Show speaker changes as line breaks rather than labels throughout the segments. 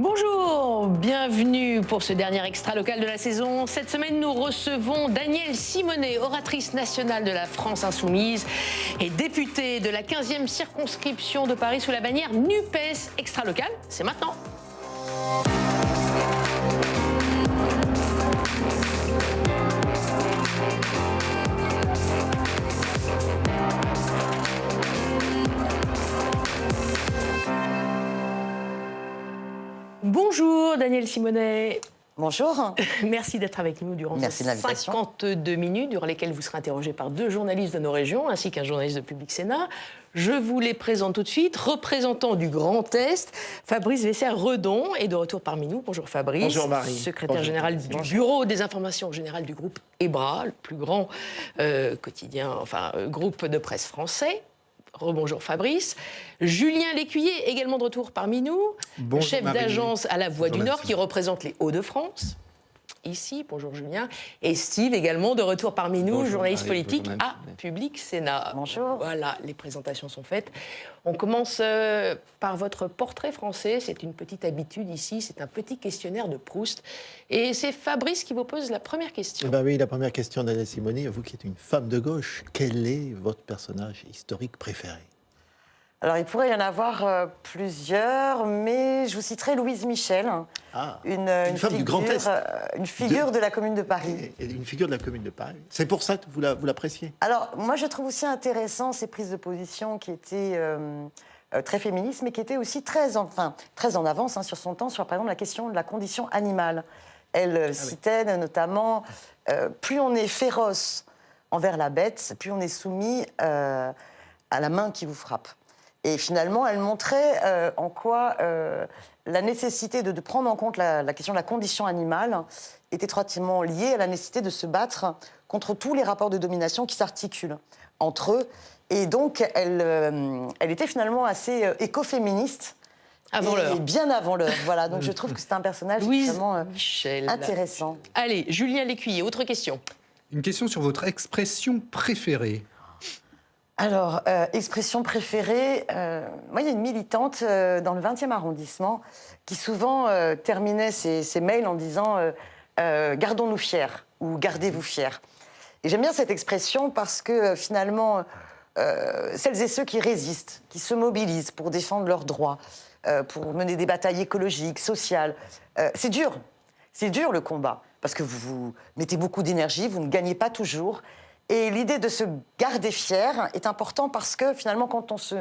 Bonjour, bienvenue pour ce dernier extra local de la saison. Cette semaine, nous recevons Danielle Simonet, oratrice nationale de la France Insoumise et députée de la 15e circonscription de Paris sous la bannière NUPES. Extra local, c'est maintenant. Bonjour Danielle Simonet.
Bonjour.
Merci d'être avec nous durant ces 52 minutes durant lesquelles vous serez interrogé par deux journalistes de nos régions ainsi qu'un journaliste de Public Sénat. Je vous les présente tout de suite. Représentant du Grand Est, Fabrice Wesser-Redon est de retour parmi nous. Bonjour Fabrice.
Bonjour Marie.
Secrétaire général du Bureau des informations générales du groupe EBRA, le plus grand groupe de presse français. Rebonjour Fabrice. Julien Lécuyer, également de retour parmi nous.
Bonjour
chef
Marie.
d'agence à la Voix du Nord
merci.
qui représente les Hauts-de-France. Ici, bonjour Julien. Et Steve, également de retour parmi nous,
Bonjour
journaliste
Marie,
politique
bonjour
à Public Sénat.
Bonjour.
Voilà, les présentations sont faites. On commence par votre portrait français. C'est une petite habitude ici, c'est un petit questionnaire de Proust. Et c'est Fabrice qui vous pose la première question.
Eh ben oui, la première question d'Anne Simonet, vous qui êtes une femme de gauche, quel est votre personnage historique préféré?
Alors, il pourrait y en avoir plusieurs, mais je vous citerai Louise Michel, une
femme du Grand Est.
Une figure de la Commune de Paris.
Et une figure de la Commune de Paris. C'est pour ça que vous l'appréciez?
Alors, moi, je trouve aussi intéressant ces prises de position qui étaient très féministes, mais qui étaient aussi très en avance sur son temps, sur, par exemple, la question de la condition animale. Elle citait notamment plus on est féroce envers la bête, plus on est soumis à la main qui vous frappe. Et finalement, elle montrait en quoi la nécessité de prendre en compte la question de la condition animale est étroitement liée à la nécessité de se battre contre tous les rapports de domination qui s'articulent entre eux. Et donc, elle était finalement assez écoféministe.
Avant l'heure.
Bien avant l'heure, voilà. Donc, je trouve que c'est un personnage extrêmement intéressant.
Allez, Julien Lécuyer, autre question.
Une question sur votre expression préférée.
Alors, expression préférée, moi, il y a une militante dans le 20e arrondissement qui souvent terminait ses mails en disant gardons-nous fiers ou gardez-vous fiers. Et j'aime bien cette expression parce que finalement, celles et ceux qui résistent, qui se mobilisent pour défendre leurs droits, pour mener des batailles écologiques, sociales, c'est dur. C'est dur le combat parce que vous mettez beaucoup d'énergie, vous ne gagnez pas toujours. Et l'idée de se garder fier est important parce que finalement, quand on se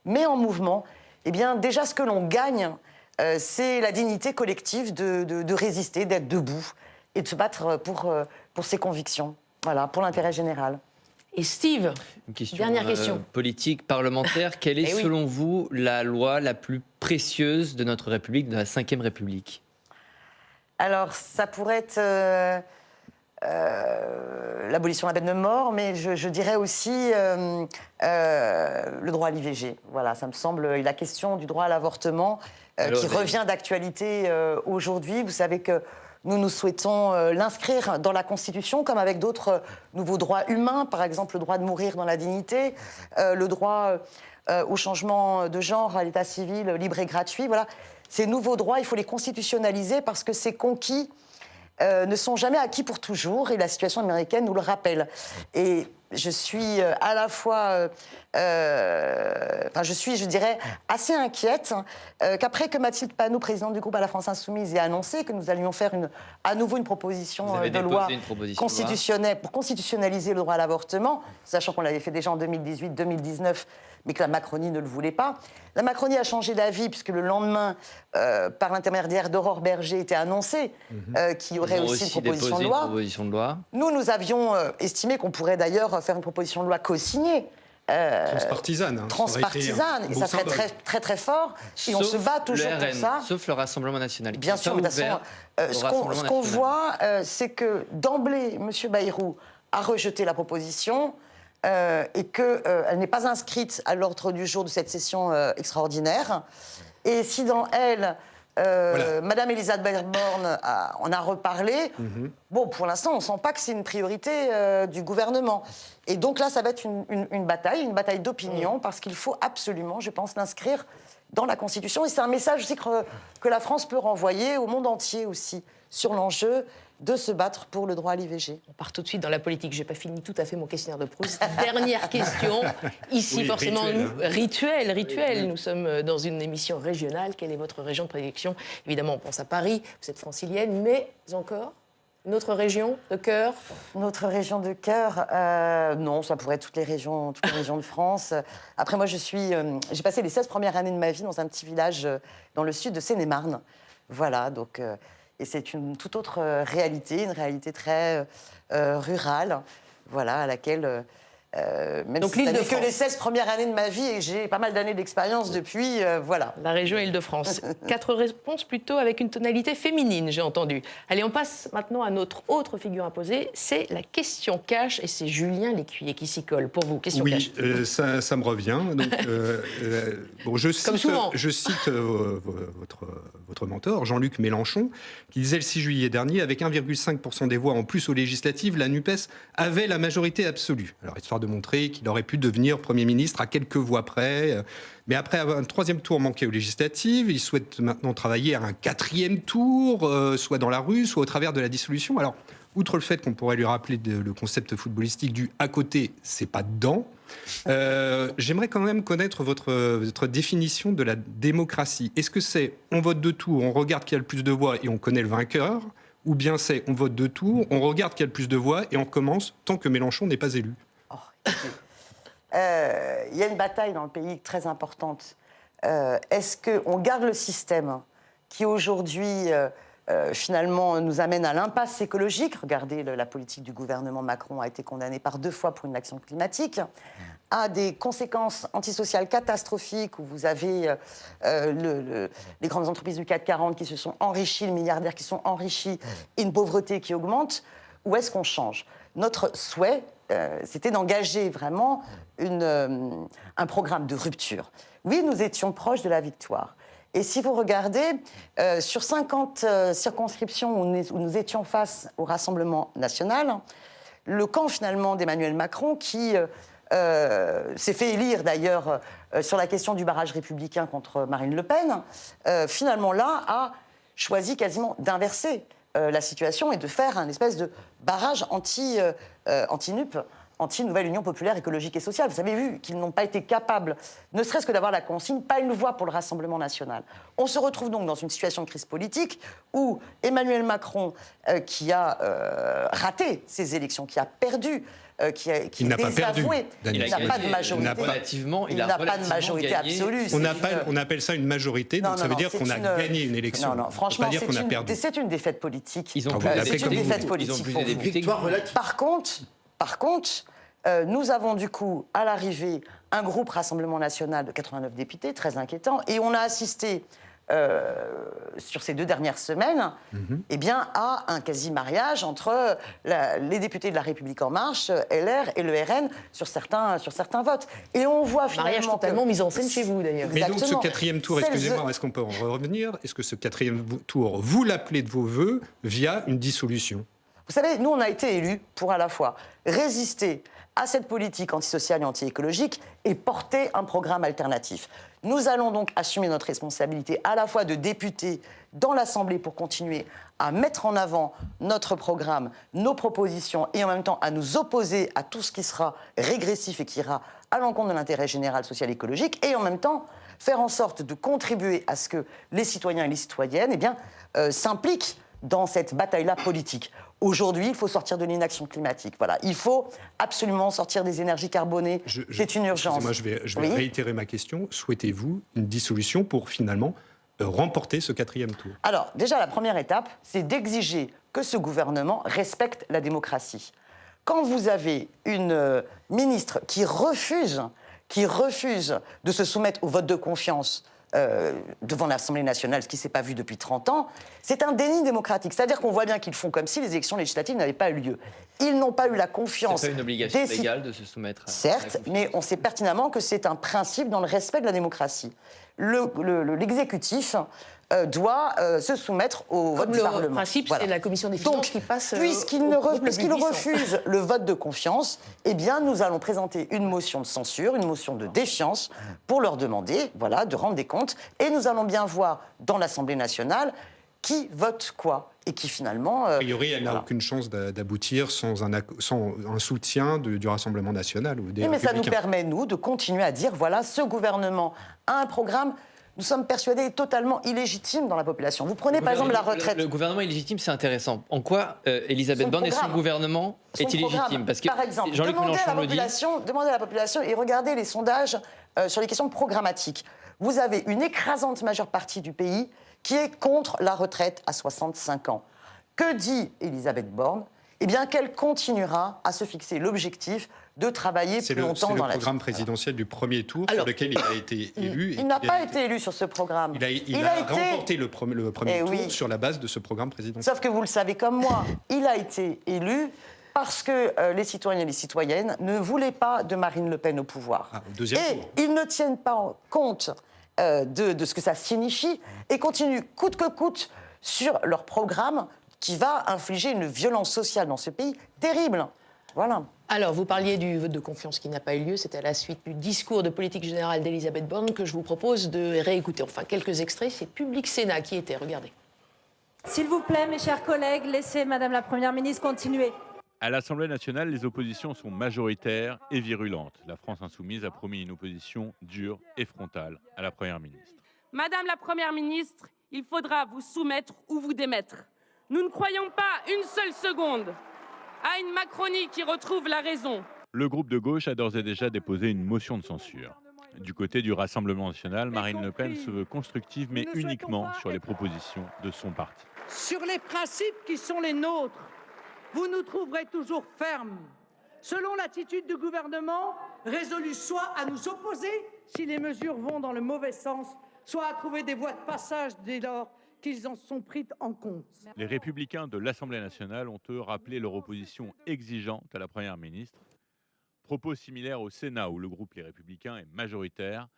met en mouvement, eh bien, déjà, ce que l'on gagne, c'est la dignité collective de résister, d'être debout et de se battre pour ses convictions, voilà, pour l'intérêt général.
Et Steve, dernière question.
Politique, parlementaire, quelle est selon vous la loi la plus précieuse de notre République, de la Ve République?
Alors, ça pourrait être... l'abolition de la peine de mort, mais je dirais aussi le droit à l'IVG. Voilà, ça me semble, la question du droit à l'avortement qui revient d'actualité aujourd'hui. Vous savez que nous souhaitons l'inscrire dans la Constitution, comme avec d'autres nouveaux droits humains, par exemple le droit de mourir dans la dignité, le droit au changement de genre, à l'état civil libre et gratuit. Voilà. Ces nouveaux droits, il faut les constitutionnaliser parce que ces conquis ne sont jamais acquis pour toujours, et la situation américaine nous le rappelle. Et je suis à la fois, je dirais, assez inquiète qu'après que Mathilde Panot, présidente du groupe à la France Insoumise, ait annoncé que nous allions faire à nouveau une proposition de loi constitutionnelle pour constitutionnaliser le droit à l'avortement, sachant qu'on l'avait fait déjà en 2018-2019, mais que la Macronie ne le voulait pas. La Macronie a changé d'avis puisque le lendemain, par l'intermédiaire d'Aurore Berger, était annoncé qu'il y aurait aussi une proposition de loi. Nous avions estimé qu'on pourrait d'ailleurs faire une proposition de loi co-signée.
Transpartisane.
Transpartisane, et ça serait très, très, très fort. Et on se bat toujours pour ça.
Sauf le Rassemblement national.
Bien sûr, mais de toute façon, ce qu'on voit, c'est que d'emblée, M. Bayrou a rejeté la proposition et qu'elle n'est pas inscrite à l'ordre du jour de cette session extraordinaire. Et si dans elle... Madame Elisabeth Borne en a reparlé. Bon, pour l'instant, on ne sent pas que c'est une priorité du gouvernement. Et donc là, ça va être une bataille d'opinion, parce qu'il faut absolument, je pense, l'inscrire dans la Constitution. Et c'est un message aussi que la France peut renvoyer au monde entier aussi sur l'enjeu de se battre pour le droit à l'IVG.
On part tout de suite dans la politique. Je n'ai pas fini tout à fait mon questionnaire de Proust. Dernière question. Ici,
Oui,
forcément,
rituel,
rituel. Nous sommes dans une émission régionale. Quelle est votre région de prédilection? Évidemment, on pense à Paris. Vous êtes francilienne, mais encore une autre région de cœur?
Notre région de cœur, non, ça pourrait être toutes les régions de France. Après, moi, j'ai passé les 16 premières années de ma vie dans un petit village dans le sud de Seine-et-Marne. Voilà, donc, et c'est une toute autre réalité, une réalité très rurale, voilà, à laquelle... même
Donc
si ça n'est
l'Île-de-France.
que les 16 premières années de ma vie et j'ai pas mal d'années d'expérience depuis, voilà.
La région Île-de-France. 4 réponses plutôt avec une tonalité féminine, j'ai entendu. Allez, on passe maintenant à notre autre figure imposée. C'est la question cash et c'est Julien Lécuyer qui s'y colle. Pour vous, question cash.
Oui, ça me revient. Donc, bon, je
Comme souvent.
cite votre mentor, Jean-Luc Mélenchon, qui disait le 6 juillet dernier, avec 1,5% des voix en plus aux législatives, la NUPES avait la majorité absolue. Alors, histoire de montrer qu'il aurait pu devenir Premier ministre à quelques voix près. Mais après un 3e tour manqué aux législatives, il souhaite maintenant travailler à un 4e tour, soit dans la rue, soit au travers de la dissolution. Alors, outre le fait qu'on pourrait lui rappeler le concept footballistique du « à côté, c'est pas dedans », j'aimerais quand même connaître votre définition de la démocratie. Est-ce que c'est on vote 2 tours, on regarde qui a le plus de voix et on connaît le vainqueur, ou bien c'est on vote 2 tours, on regarde qui a le plus de voix et on commence tant que Mélenchon n'est pas élu?
Il y a une bataille dans le pays très importante. Est-ce qu'on garde le système qui aujourd'hui, finalement, nous amène à l'impasse écologique? Regardez, la politique du gouvernement Macron a été condamnée par 2 fois pour inaction climatique, a des conséquences antisociales catastrophiques où vous avez les grandes entreprises du CAC 40 qui se sont enrichies, les milliardaires qui sont enrichis, et une pauvreté qui augmente. Où est-ce qu'on change? Notre souhait, c'était d'engager vraiment un programme de rupture. Oui, nous étions proches de la victoire. Et si vous regardez, sur 50 circonscriptions où nous étions face au Rassemblement national, le camp finalement d'Emmanuel Macron, qui s'est fait élire d'ailleurs sur la question du barrage républicain contre Marine Le Pen, finalement là a choisi quasiment d'inverser la situation et de faire un espèce de barrage anti-NUP, anti-Nouvelle Union Populaire Écologique et Sociale. Vous avez vu qu'ils n'ont pas été capables, ne serait-ce que d'avoir la consigne, pas une voix pour le Rassemblement national. On se retrouve donc dans une situation de crise politique où Emmanuel Macron, qui a raté ses élections, qui a perdu, qui est désavoué, il n'a pas de majorité. Il n'a pas de majorité absolue.
On appelle ça une majorité, donc ça veut dire qu'on a gagné une élection.
Non, franchement, c'est une défaite politique. C'est une défaite politique pour vous. Par contre, nous avons du coup, à l'arrivée, un groupe Rassemblement national de 89 députés, très inquiétant, et on a assisté sur ces 2 dernières semaines eh bien, à un quasi-mariage entre les députés de La République En Marche, LR et le RN sur certains votes. Et on voit finalement...
Mariage totalement mis en scène chez vous, d'ailleurs.
Mais donc ce 4e tour, excusez-moi, est-ce qu'on peut en revenir? Est-ce que ce 4e tour, vous l'appelez de vos voeux via une dissolution?
Vous savez, nous, on a été élus pour à la fois résister à cette politique antisociale et anti-écologique et porter un programme alternatif. Nous allons donc assumer notre responsabilité à la fois de députés dans l'Assemblée pour continuer à mettre en avant notre programme, nos propositions et en même temps à nous opposer à tout ce qui sera régressif et qui ira à l'encontre de l'intérêt général, social et écologique et en même temps faire en sorte de contribuer à ce que les citoyens et les citoyennes s'impliquent dans cette bataille-là politique. Aujourd'hui, il faut sortir de l'inaction climatique. Voilà. Il faut absolument sortir des énergies carbonées. C'est une urgence.
Moi, je vais réitérer ma question. Souhaitez-vous une dissolution pour finalement remporter ce 4e tour? Alors,
déjà, la première étape, c'est d'exiger que ce gouvernement respecte la démocratie. Quand vous avez une ministre qui refuse de se soumettre au vote de confiance devant l'Assemblée nationale, ce qui ne s'est pas vu depuis 30 ans, c'est un déni démocratique. C'est-à-dire qu'on voit bien qu'ils font comme si les élections législatives n'avaient pas eu lieu. Ils n'ont pas eu la confiance...
C'est pas une obligation légale de se soumettre à...
Certes, mais on sait pertinemment que c'est un principe dans le respect de la démocratie. L'exécutif doit se soumettre au vote
Comme
du
le
Parlement.
principe, c'est la commission des finances qui passe
Puisqu'il
puisqu'il
refuse le vote de confiance, eh bien, nous allons présenter une motion de censure, une motion de défiance, pour leur demander, voilà, de rendre des comptes. Et nous allons bien voir dans l'Assemblée nationale qui vote quoi et qui finalement...
A priori, elle n'a aucune chance d'aboutir sans un soutien du Rassemblement national ou des
Oui, mais ça nous
Républicains.
permet, nous, de continuer à dire, voilà, ce gouvernement a un programme, nous sommes persuadés, totalement illégitime dans la population. Vous prenez par exemple la retraite.
Le gouvernement illégitime, c'est intéressant. En quoi Elisabeth Borne et son gouvernement est illégitime? Parce que
par exemple,
Jean-Luc Mélenchon le dit.
demandez à la population et regardez les sondages sur les questions programmatiques. Vous avez une écrasante majeure partie du pays qui est contre la retraite à 65 ans. Que dit Elisabeth Borne? Eh bien, qu'elle continuera à se fixer l'objectif de travailler plus longtemps dans la vie.
C'est le programme présidentiel du premier tour sur lequel il a été élu.
Il n'a pas été élu sur ce programme.
Il a remporté le premier tour sur la base de ce programme présidentiel.
Sauf que vous le savez comme moi, il a été élu parce que les citoyens et les citoyennes ne voulaient pas de Marine Le Pen au pouvoir.
Au deuxième tour.
Ils ne tiennent pas compte de ce que ça signifie et continuent coûte que coûte sur leur programme qui va infliger une violence sociale dans ce pays terrible. Voilà.
Alors, vous parliez du vote de confiance qui n'a pas eu lieu. C'était à la suite du discours de politique générale d'Elisabeth Borne que je vous propose de réécouter. Enfin, quelques extraits. C'est Public Sénat qui était. Regardez.
S'il vous plaît, mes chers collègues, laissez Madame la Première ministre continuer.
À l'Assemblée nationale, les oppositions sont majoritaires et virulentes. La France insoumise a promis une opposition dure et frontale à la Première ministre.
Madame la Première ministre, il faudra vous soumettre ou vous démettre. Nous ne croyons pas une seule seconde à une Macronie qui retrouve la raison.
Le groupe de gauche a d'ores et déjà déposé une motion de censure. Du côté du Rassemblement national, Marine Le Pen se veut constructive, mais uniquement sur les propositions de son parti.
Sur les principes qui sont les nôtres, vous nous trouverez toujours fermes. Selon l'attitude du gouvernement, résolu soit à nous opposer si les mesures vont dans le mauvais sens, soit à trouver des voies de passage dès lors qu'ils en sont pris en compte.
Les Républicains de l'Assemblée nationale ont, eux, rappelé leur opposition exigeante à la Première ministre. Propos similaires au Sénat, où le groupe Les Républicains est majoritaire.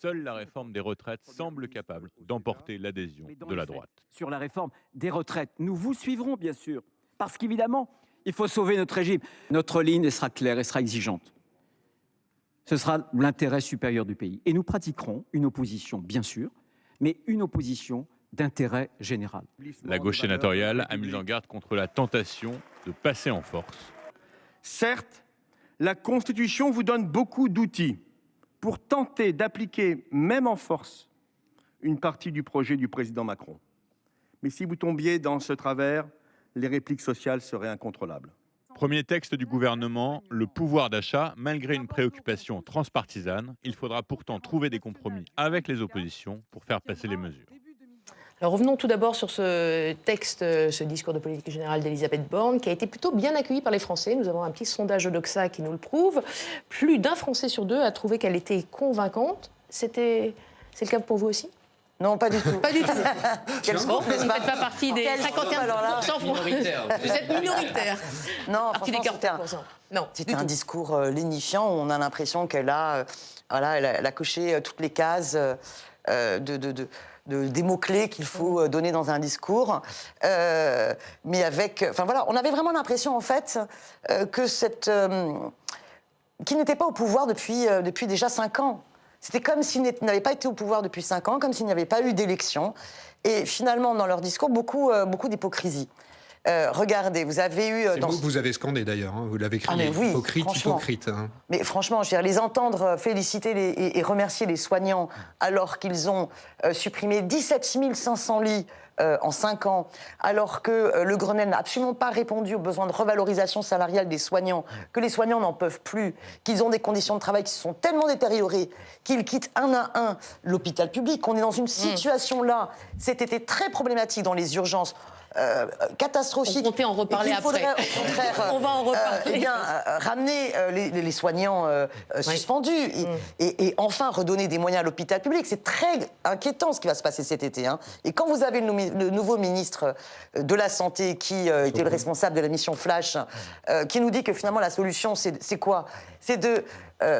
Seule la réforme des retraites semble capable d'emporter l'adhésion de la droite.
Sur la réforme des retraites, nous vous suivrons, bien sûr, parce qu'évidemment, il faut sauver notre régime. Notre ligne sera claire et sera exigeante. Ce sera l'intérêt supérieur du pays. Et nous pratiquerons une opposition, bien sûr, mais une opposition d'intérêt général.
La gauche sénatoriale a mis en garde contre la tentation de passer en force.
Certes, la Constitution vous donne beaucoup d'outils pour tenter d'appliquer, même en force, une partie du projet du président Macron. Mais si vous tombiez dans ce travers, les répliques sociales seraient incontrôlables.
Premier texte du gouvernement, le pouvoir d'achat, malgré une préoccupation transpartisane. Il faudra pourtant trouver des compromis avec les oppositions pour faire passer les mesures.
Alors revenons tout d'abord sur ce texte, ce discours de politique générale d'Elisabeth Borne, qui a été plutôt bien accueilli par les Français. Nous avons un petit sondage de Doxa qui nous le prouve. Plus d'un Français sur deux a trouvé qu'elle était convaincante. C'est le cas pour vous aussi?
Non, pas du tout.
Pas du tout.
Bon,
vous ne faites pas partie des 51%
minoritaire.
Vous êtes minoritaire.
Non,
Partie des 40%. Non,
c'était un discours lénifiant où on a l'impression qu'elle a, voilà, elle a coché toutes les cases des mots-clés qu'il faut donner dans un discours. Mais avec... Enfin voilà, on avait vraiment l'impression, en fait, que qu'il n'était pas au pouvoir depuis déjà 5 ans. C'était comme s'il n'avait pas été au pouvoir depuis 5 ans, comme s'il n'y avait pas eu d'élection. Et finalement, dans leur discours, beaucoup d'hypocrisie. Regardez, vous avez eu...
C'est le mot que vous avez scandé d'ailleurs, hein, vous l'avez crié,
oui,
hypocrite. Hein.
Mais franchement, je veux dire, les entendre féliciter et remercier les soignants alors qu'ils ont supprimé 17 500 lits en 5 ans, alors que le Grenelle n'a absolument pas répondu aux besoins de revalorisation salariale des soignants, que les soignants n'en peuvent plus, qu'ils ont des conditions de travail qui se sont tellement détériorées qu'ils quittent un à un l'hôpital public, qu'on est dans une situation là, cet été très problématique dans les urgences, catastrophique.
On comptait en reparler après.
Faudrait, au contraire,
on va en reparler.
Ramener les soignants suspendus et enfin redonner des moyens à l'hôpital public. C'est très inquiétant ce qui va se passer cet été. Hein. Et quand vous avez une le nouveau ministre de la Santé, qui était le responsable de la mission Flash, qui nous dit que finalement la solution, c'est quoi? C'est de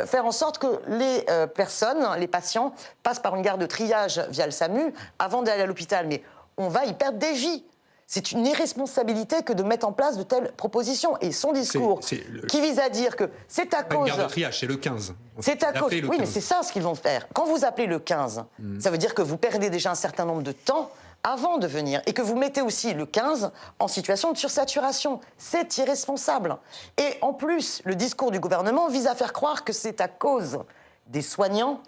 faire en sorte que les personnes, les patients, passent par une gare de triage via le SAMU avant d'aller à l'hôpital. Mais on va y perdre des vies. C'est une irresponsabilité que de mettre en place de telles propositions. Et son discours, qui vise à dire que c'est à cause...
Une gare de triage, c'est le 15.
C'est à cause... Oui, mais c'est ça ce qu'ils vont faire. Quand vous appelez le 15, ça veut dire que vous perdez déjà un certain nombre de temps avant de venir, et que vous mettez aussi le 15 en situation de sursaturation. C'est irresponsable. Et en plus, le discours du gouvernement vise à faire croire que c'est à cause des patients,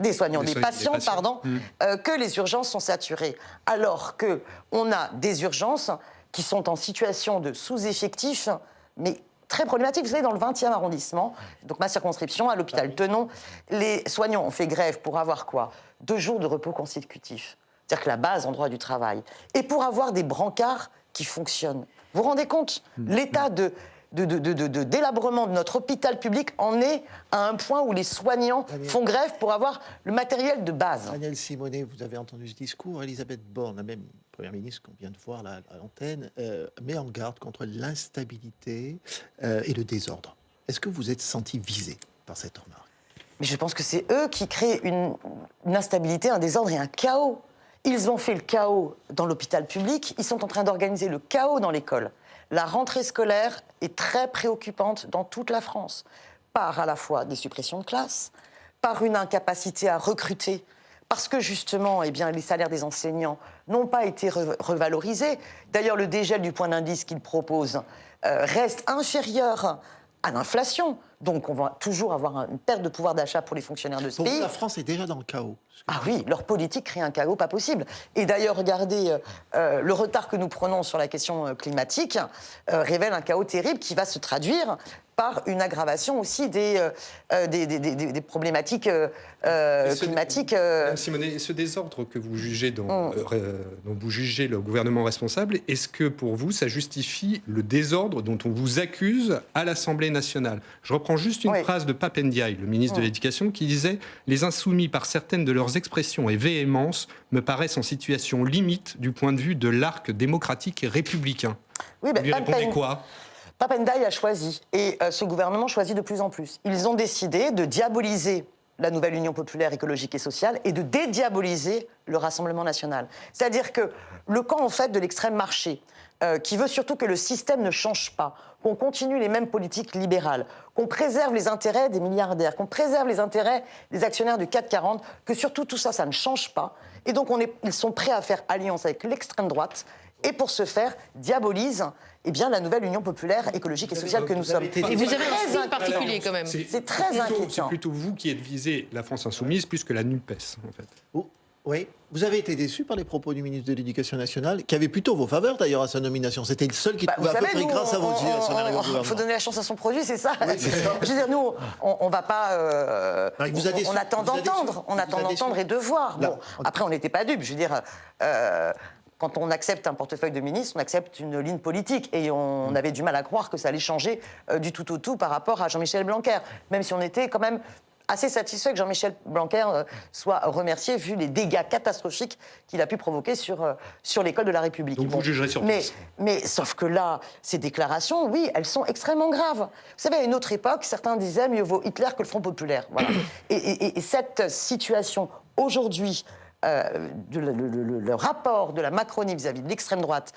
que les urgences sont saturées. Alors qu'on a des urgences qui sont en situation de sous-effectif, mais très problématique. Vous savez, dans le 20e arrondissement, donc ma circonscription, à l'hôpital Tenon, les soignants ont fait grève pour avoir quoi? 2 jours de repos consécutifs. C'est-à-dire que la base en droit du travail. Et pour avoir des brancards qui fonctionnent. Vous vous rendez compte? L'état de délabrement de notre hôpital public en est à un point où les soignants font grève pour avoir le matériel de base.
Daniel Simonet, vous avez entendu ce discours. Elisabeth Borne, la même Première ministre qu'on vient de voir là, à l'antenne, met en garde contre l'instabilité et le désordre. Est-ce que vous êtes senti visé par cette remarque?
Mais je pense que c'est eux qui créent une instabilité, un désordre et un chaos. Ils ont fait le chaos dans l'hôpital public, ils sont en train d'organiser le chaos dans l'école. La rentrée scolaire est très préoccupante dans toute la France, par à la fois des suppressions de classes, par une incapacité à recruter, parce que justement, eh bien, les salaires des enseignants n'ont pas été revalorisés. D'ailleurs, le dégel du point d'indice qu'ils proposent reste inférieur à l'inflation. Donc on va toujours avoir une perte de pouvoir d'achat pour les fonctionnaires de ce pays.
La France est déjà dans le chaos.
Ah oui, leur politique crée un chaos pas possible. Et d'ailleurs, regardez, le retard que nous prenons sur la question climatique révèle un chaos terrible qui va se traduire par une aggravation aussi des problématiques climatiques.
Madame Simonet, ce désordre que vous jugez dont vous jugez le gouvernement responsable, est-ce que pour vous ça justifie le désordre dont on vous accuse à l'Assemblée nationale? Je reprends juste une phrase de Pape Ndiaye, le ministre de l'Éducation, qui disait « Les insoumis, par certaines de leurs expressions et véhémences, me paraissent en situation limite du point de vue de l'arc démocratique et républicain. »
Oui,
vous lui répondez quoi?
Pape Ndiaye a choisi, et ce gouvernement choisit de plus en plus. Ils ont décidé de diaboliser la nouvelle Union populaire écologique et sociale et de dédiaboliser le Rassemblement national. C'est-à-dire que le camp, en fait, de l'extrême marché, qui veut surtout que le système ne change pas, qu'on continue les mêmes politiques libérales, qu'on préserve les intérêts des milliardaires, qu'on préserve les intérêts des actionnaires du CAC 40, que surtout tout ça, ça ne change pas. Et donc ils sont prêts à faire alliance avec l'extrême droite et pour ce faire, diabolisent la nouvelle Union populaire écologique et sociale que nous sommes.
Et vous avez un style particulier quand même.
C'est très inquiétant.
C'est plutôt vous qui êtes visé, la France insoumise, plus que la NUPES, en fait.
Oui, vous avez été déçu par les propos du ministre de l'Éducation nationale, qui avait plutôt vos faveurs d'ailleurs à sa nomination. C'était le seul qui trouvait à peu près grâce à vos yeux à son arrivée au gouvernement.
Il faut donner la chance à son produit, c'est ça.
Oui, c'est ça.
Je veux dire, nous, on ne va pas... on attend d'entendre et de voir. Bon, après, on n'était pas dupes. Je veux dire... quand on accepte un portefeuille de ministre, on accepte une ligne politique. Et on avait du mal à croire que ça allait changer du tout au tout par rapport à Jean-Michel Blanquer. Même si on était quand même assez satisfait que Jean-Michel Blanquer soit remercié vu les dégâts catastrophiques qu'il a pu provoquer sur l'école de la République.
Donc vous jugerez sur place.
Mais sauf que là, ces déclarations, oui, elles sont extrêmement graves. Vous savez, à une autre époque, certains disaient mieux vaut Hitler que le Front populaire. Voilà. et cette situation aujourd'hui, le rapport de la Macronie vis-à-vis de l'extrême droite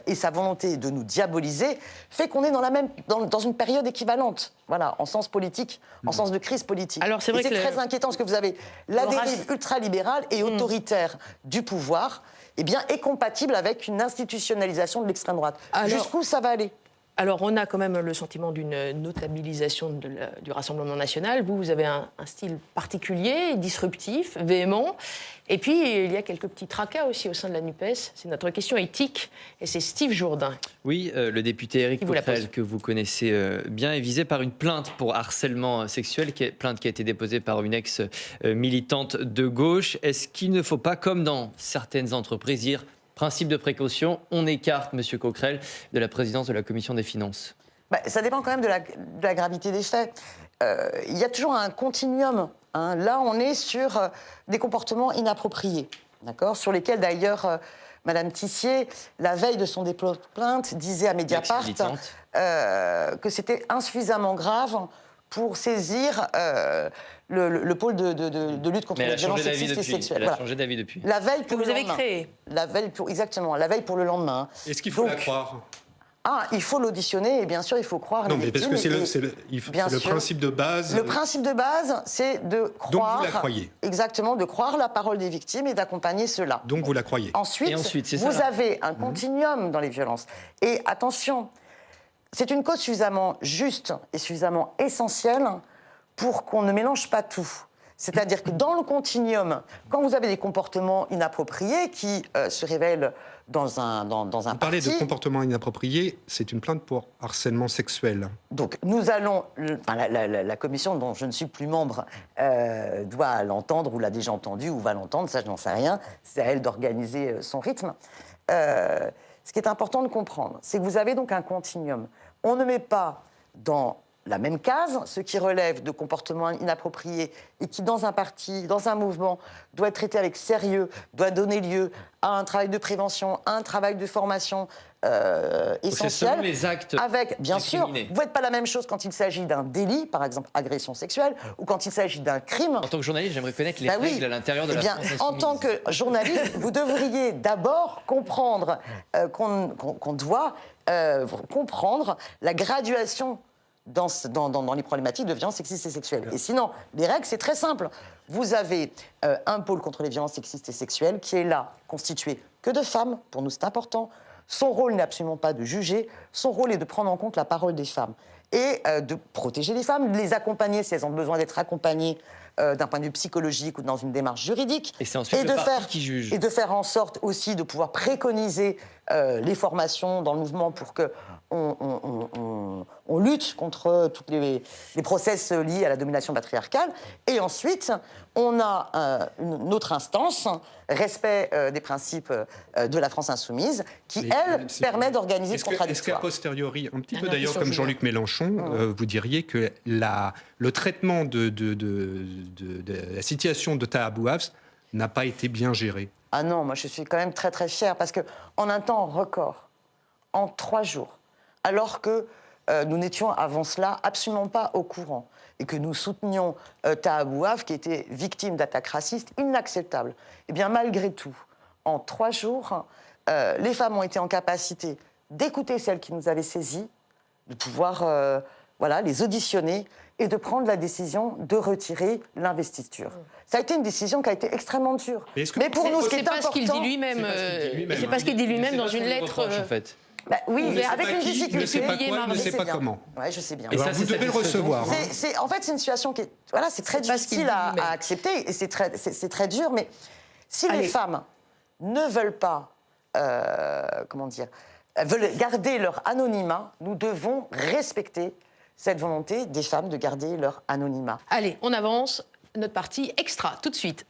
et sa volonté de nous diaboliser fait qu'on est dans une période équivalente, voilà, en sens politique, en sens de crise politique.
Alors c'est vrai que
très inquiétant parce que vous avez la dérive ultralibérale et autoritaire du pouvoir, est compatible avec une institutionnalisation de l'extrême droite. Jusqu'où ça va aller?
Alors, on a quand même le sentiment d'une notabilisation du Rassemblement national. Vous avez un style particulier, disruptif, véhément. Et puis, il y a quelques petits tracas aussi au sein de la NUPES. C'est notre question éthique, et c'est Steve Jourdain.
Oui, le député Éric Coquerel, que vous connaissez bien, est visé par une plainte pour harcèlement sexuel, plainte qui a été déposée par une ex-militante de gauche. Est-ce qu'il ne faut pas, comme dans certaines entreprises, dire principe de précaution, on écarte M. Coquerel de la présidence de la Commission des finances?
Ça dépend quand même de la gravité des faits. Il y a toujours un continuum. Là, on est sur des comportements inappropriés, d'accord, sur lesquels d'ailleurs Madame Tissier, la veille de son dépôt de plainte, disait à Mediapart que c'était insuffisamment grave pour saisir le pôle de lutte contre les violences sexistes et sexuelles.
Elle a changé d'avis depuis.
La veille
que vous avez créé.
Exactement, la veille pour le lendemain.
Est-ce qu'il faut la croire?
Il faut l'auditionner et bien sûr, il faut croire
Non,
les
mais parce
victimes.
que c'est le principe de base.
Le principe de base, c'est de croire...
Donc vous la croyez?
Exactement, de croire la parole des victimes et d'accompagner cela.
Donc vous la croyez?
Ensuite vous avez un continuum dans les violences. Et attention, c'est une cause suffisamment juste et suffisamment essentielle pour qu'on ne mélange pas tout. C'est-à-dire que dans le continuum, quand vous avez des comportements inappropriés qui se révèlent dans un
Vous parlez de comportement inapproprié, c'est une plainte pour harcèlement sexuel.
Donc nous allons, la commission dont je ne suis plus membre doit l'entendre ou l'a déjà entendu ou va l'entendre, ça je n'en sais rien, c'est à elle d'organiser son rythme. Ce qui est important de comprendre, c'est que vous avez donc un continuum. On ne met pas dans la même case, ce qui relève de comportements inappropriés et qui, dans un parti, dans un mouvement, doit être traité avec sérieux, doit donner lieu à un travail de prévention, à un travail de formation essentiel.
Selon les actes
avec, bien sûr, vous ne faites pas la même chose quand il s'agit d'un délit, par exemple agression sexuelle, ou quand il s'agit d'un crime.
En tant que journaliste, j'aimerais connaître les règles à l'intérieur de la France insoumise.
En tant que journaliste, vous devriez d'abord comprendre qu'on doit comprendre la graduation dans les problématiques de violences sexistes et sexuelles. Et sinon, les règles, c'est très simple. Vous avez un pôle contre les violences sexistes et sexuelles qui est là, constitué que de femmes, pour nous c'est important. Son rôle n'est absolument pas de juger, son rôle est de prendre en compte la parole des femmes et de protéger les femmes, de les accompagner si elles ont besoin d'être accompagnées d'un point de vue psychologique ou dans une démarche juridique.
Et c'est ensuite le parti qui juge.
Et de faire en sorte aussi de pouvoir préconiser les formations dans le mouvement pour que on lutte contre tous les process liés à la domination patriarcale. Et ensuite, on a une autre instance, respect des principes de la France insoumise, qui, elle, permet d'organiser ce contradictoire.
Est-ce qu'à posteriori, un petit peu d'ailleurs comme Jean-Luc Mélenchon, vous diriez que le traitement de la situation de Taha Bouafs n'a pas été bien géré?
Ah non, moi je suis quand même très très fière, parce qu'en un temps record, en 3 jours, alors que nous n'étions avant cela absolument pas au courant et que nous soutenions Taha Bouaf, qui était victime d'attaques racistes inacceptables, eh bien malgré tout, en 3 jours, les femmes ont été en capacité d'écouter celles qui nous avaient saisies, de pouvoir les auditionner et de prendre la décision de retirer l'investiture. Ça a été une décision qui a été extrêmement dure.
Mais pour nous, ce qui est important... C'est pas ce qu'il dit lui-même. C'est pas ce qu'il dit lui-même dans une lettre...
En fait.
Oui, mais avec une difficulté.
Il ne sait pas quoi, il ne sait pas comment.
Oui, je sais bien.
Et ça, vous devez le recevoir.
En fait, c'est une situation qui est... Voilà, c'est très difficile à accepter et c'est très dur. Mais si les femmes ne veulent pas... veulent garder leur anonymat, nous devons respecter cette volonté des femmes de garder leur anonymat.
Allez, on avance. Notre partie extra, tout de suite.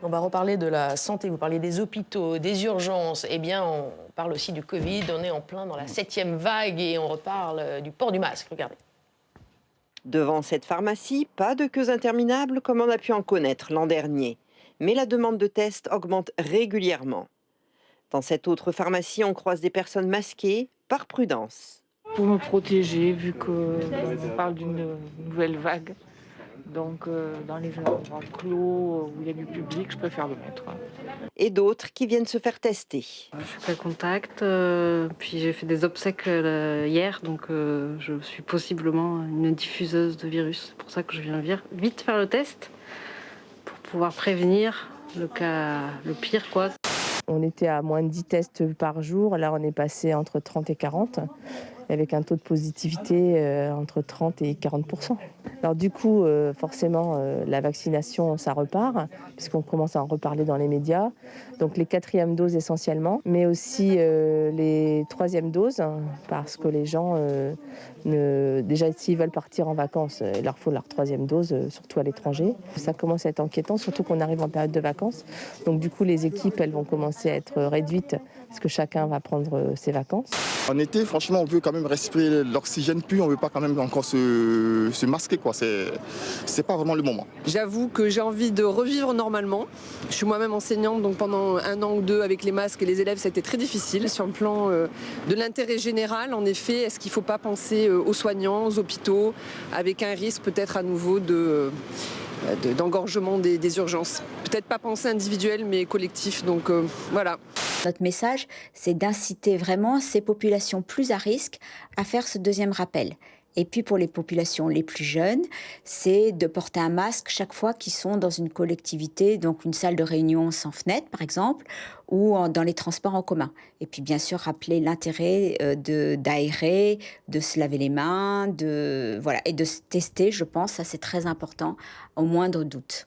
On va reparler de la santé, vous parlez des hôpitaux, des urgences. Eh bien, on parle aussi du Covid, on est en plein dans la 7e vague et on reparle du port du masque, regardez.
Devant cette pharmacie, pas de queues interminables comme on a pu en connaître l'an dernier. Mais la demande de tests augmente régulièrement. Dans cette autre pharmacie, on croise des personnes masquées, par prudence.
Pour me protéger, vu qu'on parle d'une nouvelle vague. Donc, dans les endroits clos où il y a du public, je préfère le mettre.
Et d'autres qui viennent se faire tester.
Je suis cas contact, puis j'ai fait des obsèques hier, donc je suis possiblement une diffuseuse de virus. C'est pour ça que je viens vite faire le test, pour pouvoir prévenir le pire, quoi.
On était à moins de 10 tests par jour, là on est passé entre 30 et 40. Avec un taux de positivité entre 30 et 40%. Alors du coup, forcément, la vaccination, ça repart, puisqu'on commence à en reparler dans les médias. Donc les 4e doses essentiellement, mais aussi les 3e doses, parce que les gens, déjà s'ils veulent partir en vacances, il leur faut leur 3e dose, surtout à l'étranger. Ça commence à être inquiétant, surtout qu'on arrive en période de vacances. Donc du coup, les équipes, elles vont commencer à être réduites Est-ce que chacun va prendre ses vacances?
En été, franchement, on veut quand même respirer l'oxygène pur, on ne veut pas quand même encore se masquer, quoi. C'est pas vraiment le moment.
J'avoue que j'ai envie de revivre normalement. Je suis moi-même enseignante, donc pendant 1 an ou 2 avec les masques et les élèves, ça a été très difficile. Sur le plan de l'intérêt général, en effet, est-ce qu'il ne faut pas penser aux soignants, aux hôpitaux, avec un risque peut-être à nouveau d'engorgement des urgences. Peut-être pas penser individuel, mais collectif. Donc voilà.
Notre message, c'est d'inciter vraiment ces populations plus à risque à faire ce deuxième rappel. Et puis pour les populations les plus jeunes, c'est de porter un masque chaque fois qu'ils sont dans une collectivité, donc une salle de réunion sans fenêtre par exemple, ou dans les transports en commun. Et puis bien sûr rappeler l'intérêt d'aérer, de se laver les mains, et de se tester, je pense, ça c'est très important, au moindre doute.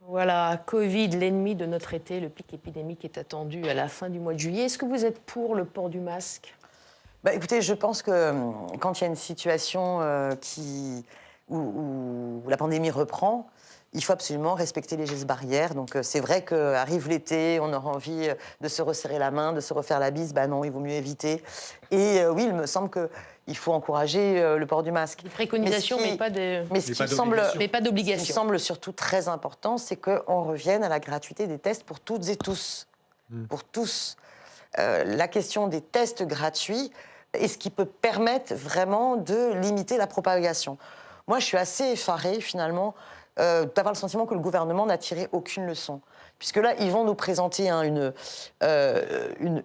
Voilà, Covid, l'ennemi de notre été, le pic épidémique est attendu à la fin du mois de juillet. Est-ce que vous êtes pour le port du masque ?
Écoutez, je pense que quand il y a une situation où la pandémie reprend, il faut absolument respecter les gestes barrières. Donc c'est vrai qu'arrive l'été, on aura envie de se resserrer la main, de se refaire la bise. Non, il vaut mieux éviter. Et oui, il me semble qu'il faut encourager le port du masque.
Des préconisations, mais pas d'obligation.
Ce qui semble surtout très important, c'est qu'on revienne à la gratuité des tests pour toutes et tous. Pour tous. La question des tests gratuits est ce qui peut permettre vraiment de limiter la propagation. Moi, je suis assez effarée, finalement, d'avoir le sentiment que le gouvernement n'a tiré aucune leçon. Puisque là, ils vont nous présenter une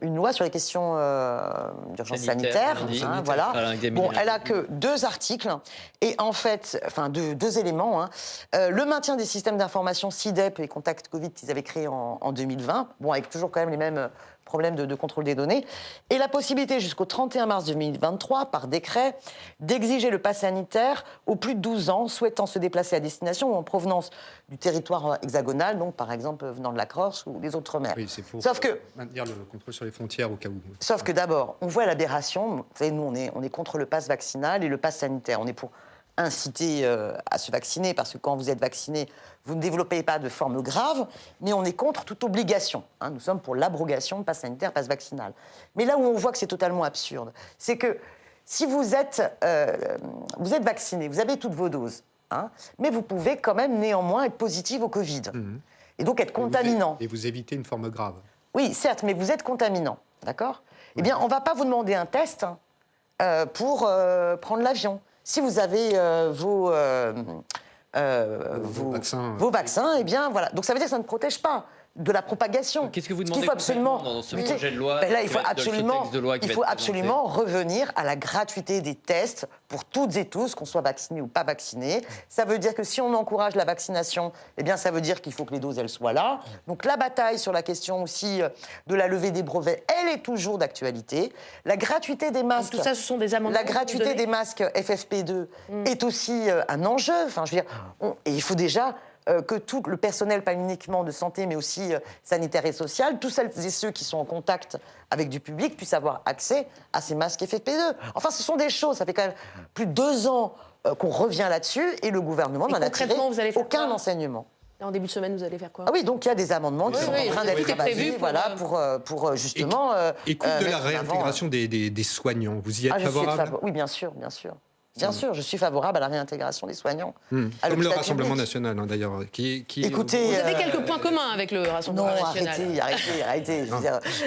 loi sur les questions d'urgence sanitaire. Voilà. Bon, elle a que 2 articles et en fait, deux éléments. Le maintien des systèmes d'information SIDEP et Contact Covid qu'ils avaient créés en 2020, bon, avec toujours quand même les mêmes problèmes de contrôle des données, et la possibilité jusqu'au 31 mars 2023, par décret, d'exiger le pass sanitaire aux plus de 12 ans souhaitant se déplacer à destination ou en provenance du territoire hexagonal, donc par exemple venant de la Corse ou des Outre-mer.
Oui, c'est pour maintenir le contrôle sur les frontières au cas où.
Sauf que d'abord, on voit l'aberration. Vous savez, nous, on est contre le pass vaccinal et le pass sanitaire. On est pour inciter à se vacciner, parce que quand vous êtes vacciné, vous ne développez pas de forme grave, mais on est contre toute obligation. Nous sommes pour l'abrogation de pass sanitaire, pass vaccinal. Mais là où on voit que c'est totalement absurde, c'est que si vous êtes vacciné, vous avez toutes vos doses, mais vous pouvez quand même néanmoins être positif au Covid. Et donc être contaminant.
Et vous évitez une forme grave.
Oui, certes, mais vous êtes contaminant, d'accord ? Eh bien, on ne va pas vous demander un test pour prendre l'avion. Si vous avez vos vaccins, eh bien, voilà. Donc ça veut dire que ça ne protège pas de la propagation.
Qu'est-ce que vous demandez
absolument
dans ce projet de loi?
Là, il faut absolument revenir à la gratuité des tests pour toutes et tous, qu'on soit vacciné ou pas vacciné. Ça veut dire que si on encourage la vaccination, eh bien, ça veut dire qu'il faut que les doses, elles soient là. Donc la bataille sur la question aussi de la levée des brevets, elle est toujours d'actualité. La gratuité des masques...
Donc tout ça, ce sont des amendements.
La gratuité des masques FFP2 est aussi un enjeu. Enfin, je veux dire, et il faut déjà... que tout le personnel, pas uniquement de santé, mais aussi sanitaire et social, tous celles et ceux qui sont en contact avec du public puissent avoir accès à ces masques FFP2. Enfin, ce sont des choses, ça fait quand même plus de 2 ans qu'on revient là-dessus, et le gouvernement n'en a tiré aucun enseignement.
En début de semaine, vous allez faire quoi?
Ah oui, donc il y a des amendements qui sont en train d'être travaillés, voilà, pour justement...
Écoute de la réintégration des soignants, vous y êtes favorable?
Oui, bien sûr, bien sûr. Bien sûr, je suis favorable à la réintégration des soignants.
Comme le Rassemblement national, d'ailleurs.
Écoutez,
vous avez quelques points communs avec le Rassemblement national.
Non, arrêtez. Vous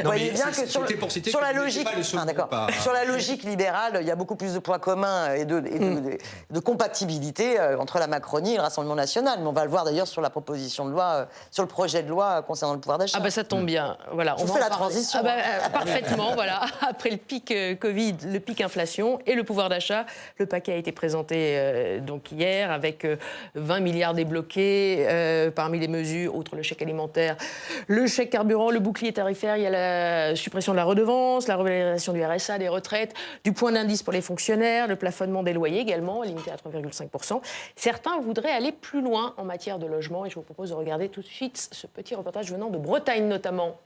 voyez bien que sur la logique, sur la logique libérale, il y a beaucoup plus de points communs et de compatibilité entre la Macronie et le Rassemblement national. Mais on va le voir d'ailleurs sur la proposition de loi, sur le projet de loi concernant le pouvoir d'achat.
Ah ça tombe bien. Voilà,
on fait la transition.
Parfaitement, voilà. Après le pic Covid, le pic inflation et le pouvoir d'achat, le paquet a été présenté donc hier avec 20 milliards débloqués parmi les mesures, outre le chèque alimentaire, le chèque carburant, le bouclier tarifaire, il y a la suppression de la redevance, la revalorisation du RSA, des retraites, du point d'indice pour les fonctionnaires, le plafonnement des loyers également, limité à 3,5%. Certains voudraient aller plus loin en matière de logement et je vous propose de regarder tout de suite ce petit reportage venant de Bretagne notamment.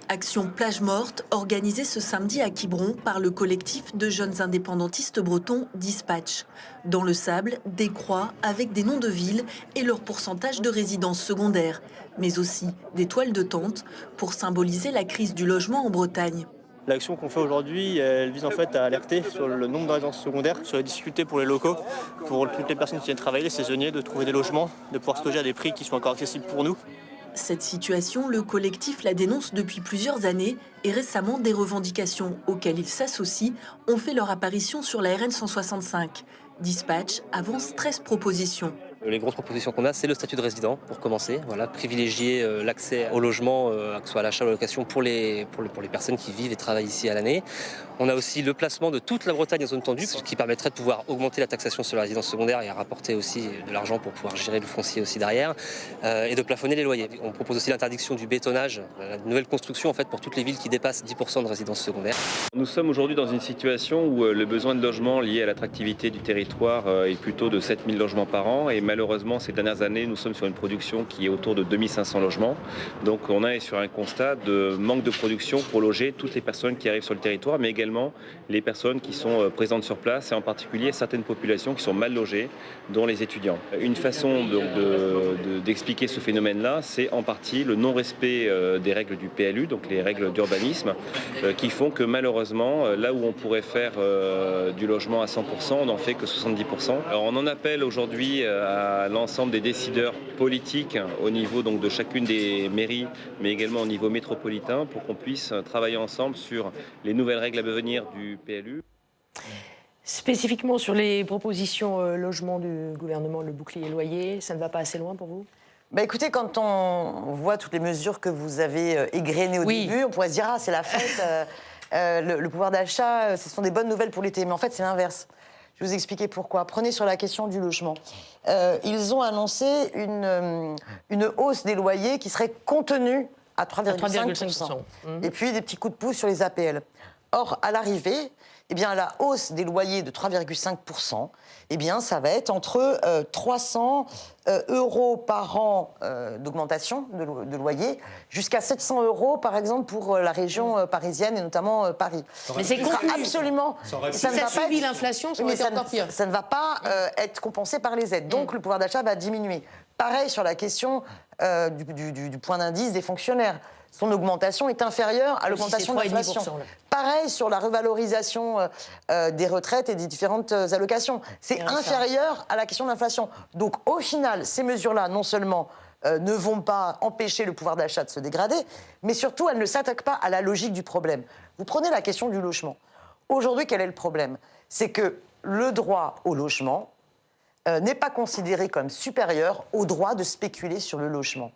Action plage morte organisée ce samedi à Quiberon par le collectif de jeunes indépendantistes bretons Dispatch. Dans le sable, des croix avec des noms de villes et leur pourcentage de résidences secondaires, mais aussi des toiles de tente pour symboliser la crise du logement en Bretagne.
L'action qu'on fait aujourd'hui, elle vise en fait à alerter sur le nombre de résidences secondaires, sur les difficultés pour les locaux, pour toutes les personnes qui viennent travailler, les saisonniers, de trouver des logements, de pouvoir se loger à des prix qui sont encore accessibles pour nous.
Cette situation, le collectif la dénonce depuis plusieurs années et récemment des revendications auxquelles il s'associe ont fait leur apparition sur la RN 165. Dispatch avance 13 propositions.
Les grosses propositions qu'on a, c'est le statut de résident, pour commencer. Voilà, privilégier l'accès au logement, que ce soit à l'achat ou à la location, pour les personnes qui vivent et travaillent ici à l'année. On a aussi le placement de toute la Bretagne en zone tendue, ce qui permettrait de pouvoir augmenter la taxation sur la résidence secondaire et à rapporter aussi de l'argent pour pouvoir gérer le foncier aussi derrière, et de plafonner les loyers. On propose aussi l'interdiction du bétonnage, la nouvelle construction en fait pour toutes les villes qui dépassent 10% de résidences secondaires.
Nous sommes aujourd'hui dans une situation où le besoin de logement lié à l'attractivité du territoire est plutôt de 7000 logements par an, et malheureusement ces dernières années nous sommes sur une production qui est autour de 2500 logements. Donc on est sur un constat de manque de production pour loger toutes les personnes qui arrivent sur le territoire, mais également les personnes qui sont présentes sur place, et en particulier certaines populations qui sont mal logées, dont les étudiants. Une façon d'expliquer ce phénomène-là, c'est en partie le non-respect des règles du PLU, donc les règles d'urbanisme, qui font que malheureusement, là où on pourrait faire du logement à 100%, on n'en fait que 70%. Alors on en appelle aujourd'hui à l'ensemble des décideurs politiques au niveau donc, de chacune des mairies, mais également au niveau métropolitain, pour qu'on puisse travailler ensemble sur les nouvelles règles à venir du PLU.
Spécifiquement sur les propositions logement du gouvernement, le bouclier loyer, ça ne va pas assez loin pour vous ?
Bah écoutez, quand on voit toutes les mesures que vous avez égrenées au début, on pourrait se dire « Ah, c'est la fête, le pouvoir d'achat, ce sont des bonnes nouvelles pour l'été ». Mais en fait, c'est l'inverse. Je vais vous expliquer pourquoi. Prenez sur la question du logement. Ils ont annoncé une hausse des loyers qui serait contenue à 3,5%. Et puis des petits coups de pouce sur les APL. Or, à l'arrivée, eh bien, la hausse des loyers de 3,5%, eh bien, ça va être entre 300 euros par an d'augmentation de loyer, jusqu'à 700 euros, par exemple, pour la région parisienne et notamment Paris.
Mais c'est absolument.
Ça
ne va pas suivi l'inflation, ça
ne va pas être compensé par les aides. Donc, le pouvoir d'achat va diminuer. Pareil sur la question du point d'indice des fonctionnaires. Son augmentation est inférieure à l'augmentation de l'inflation. Pareil sur la revalorisation des retraites et des différentes allocations. C'est inférieur à la question de l'inflation. Donc au final, ces mesures-là, non seulement ne vont pas empêcher le pouvoir d'achat de se dégrader, mais surtout, elles ne s'attaquent pas à la logique du problème. Vous prenez la question du logement. Aujourd'hui, quel est le problème ? C'est que le droit au logement n'est pas considéré comme supérieur au droit de spéculer sur le logement.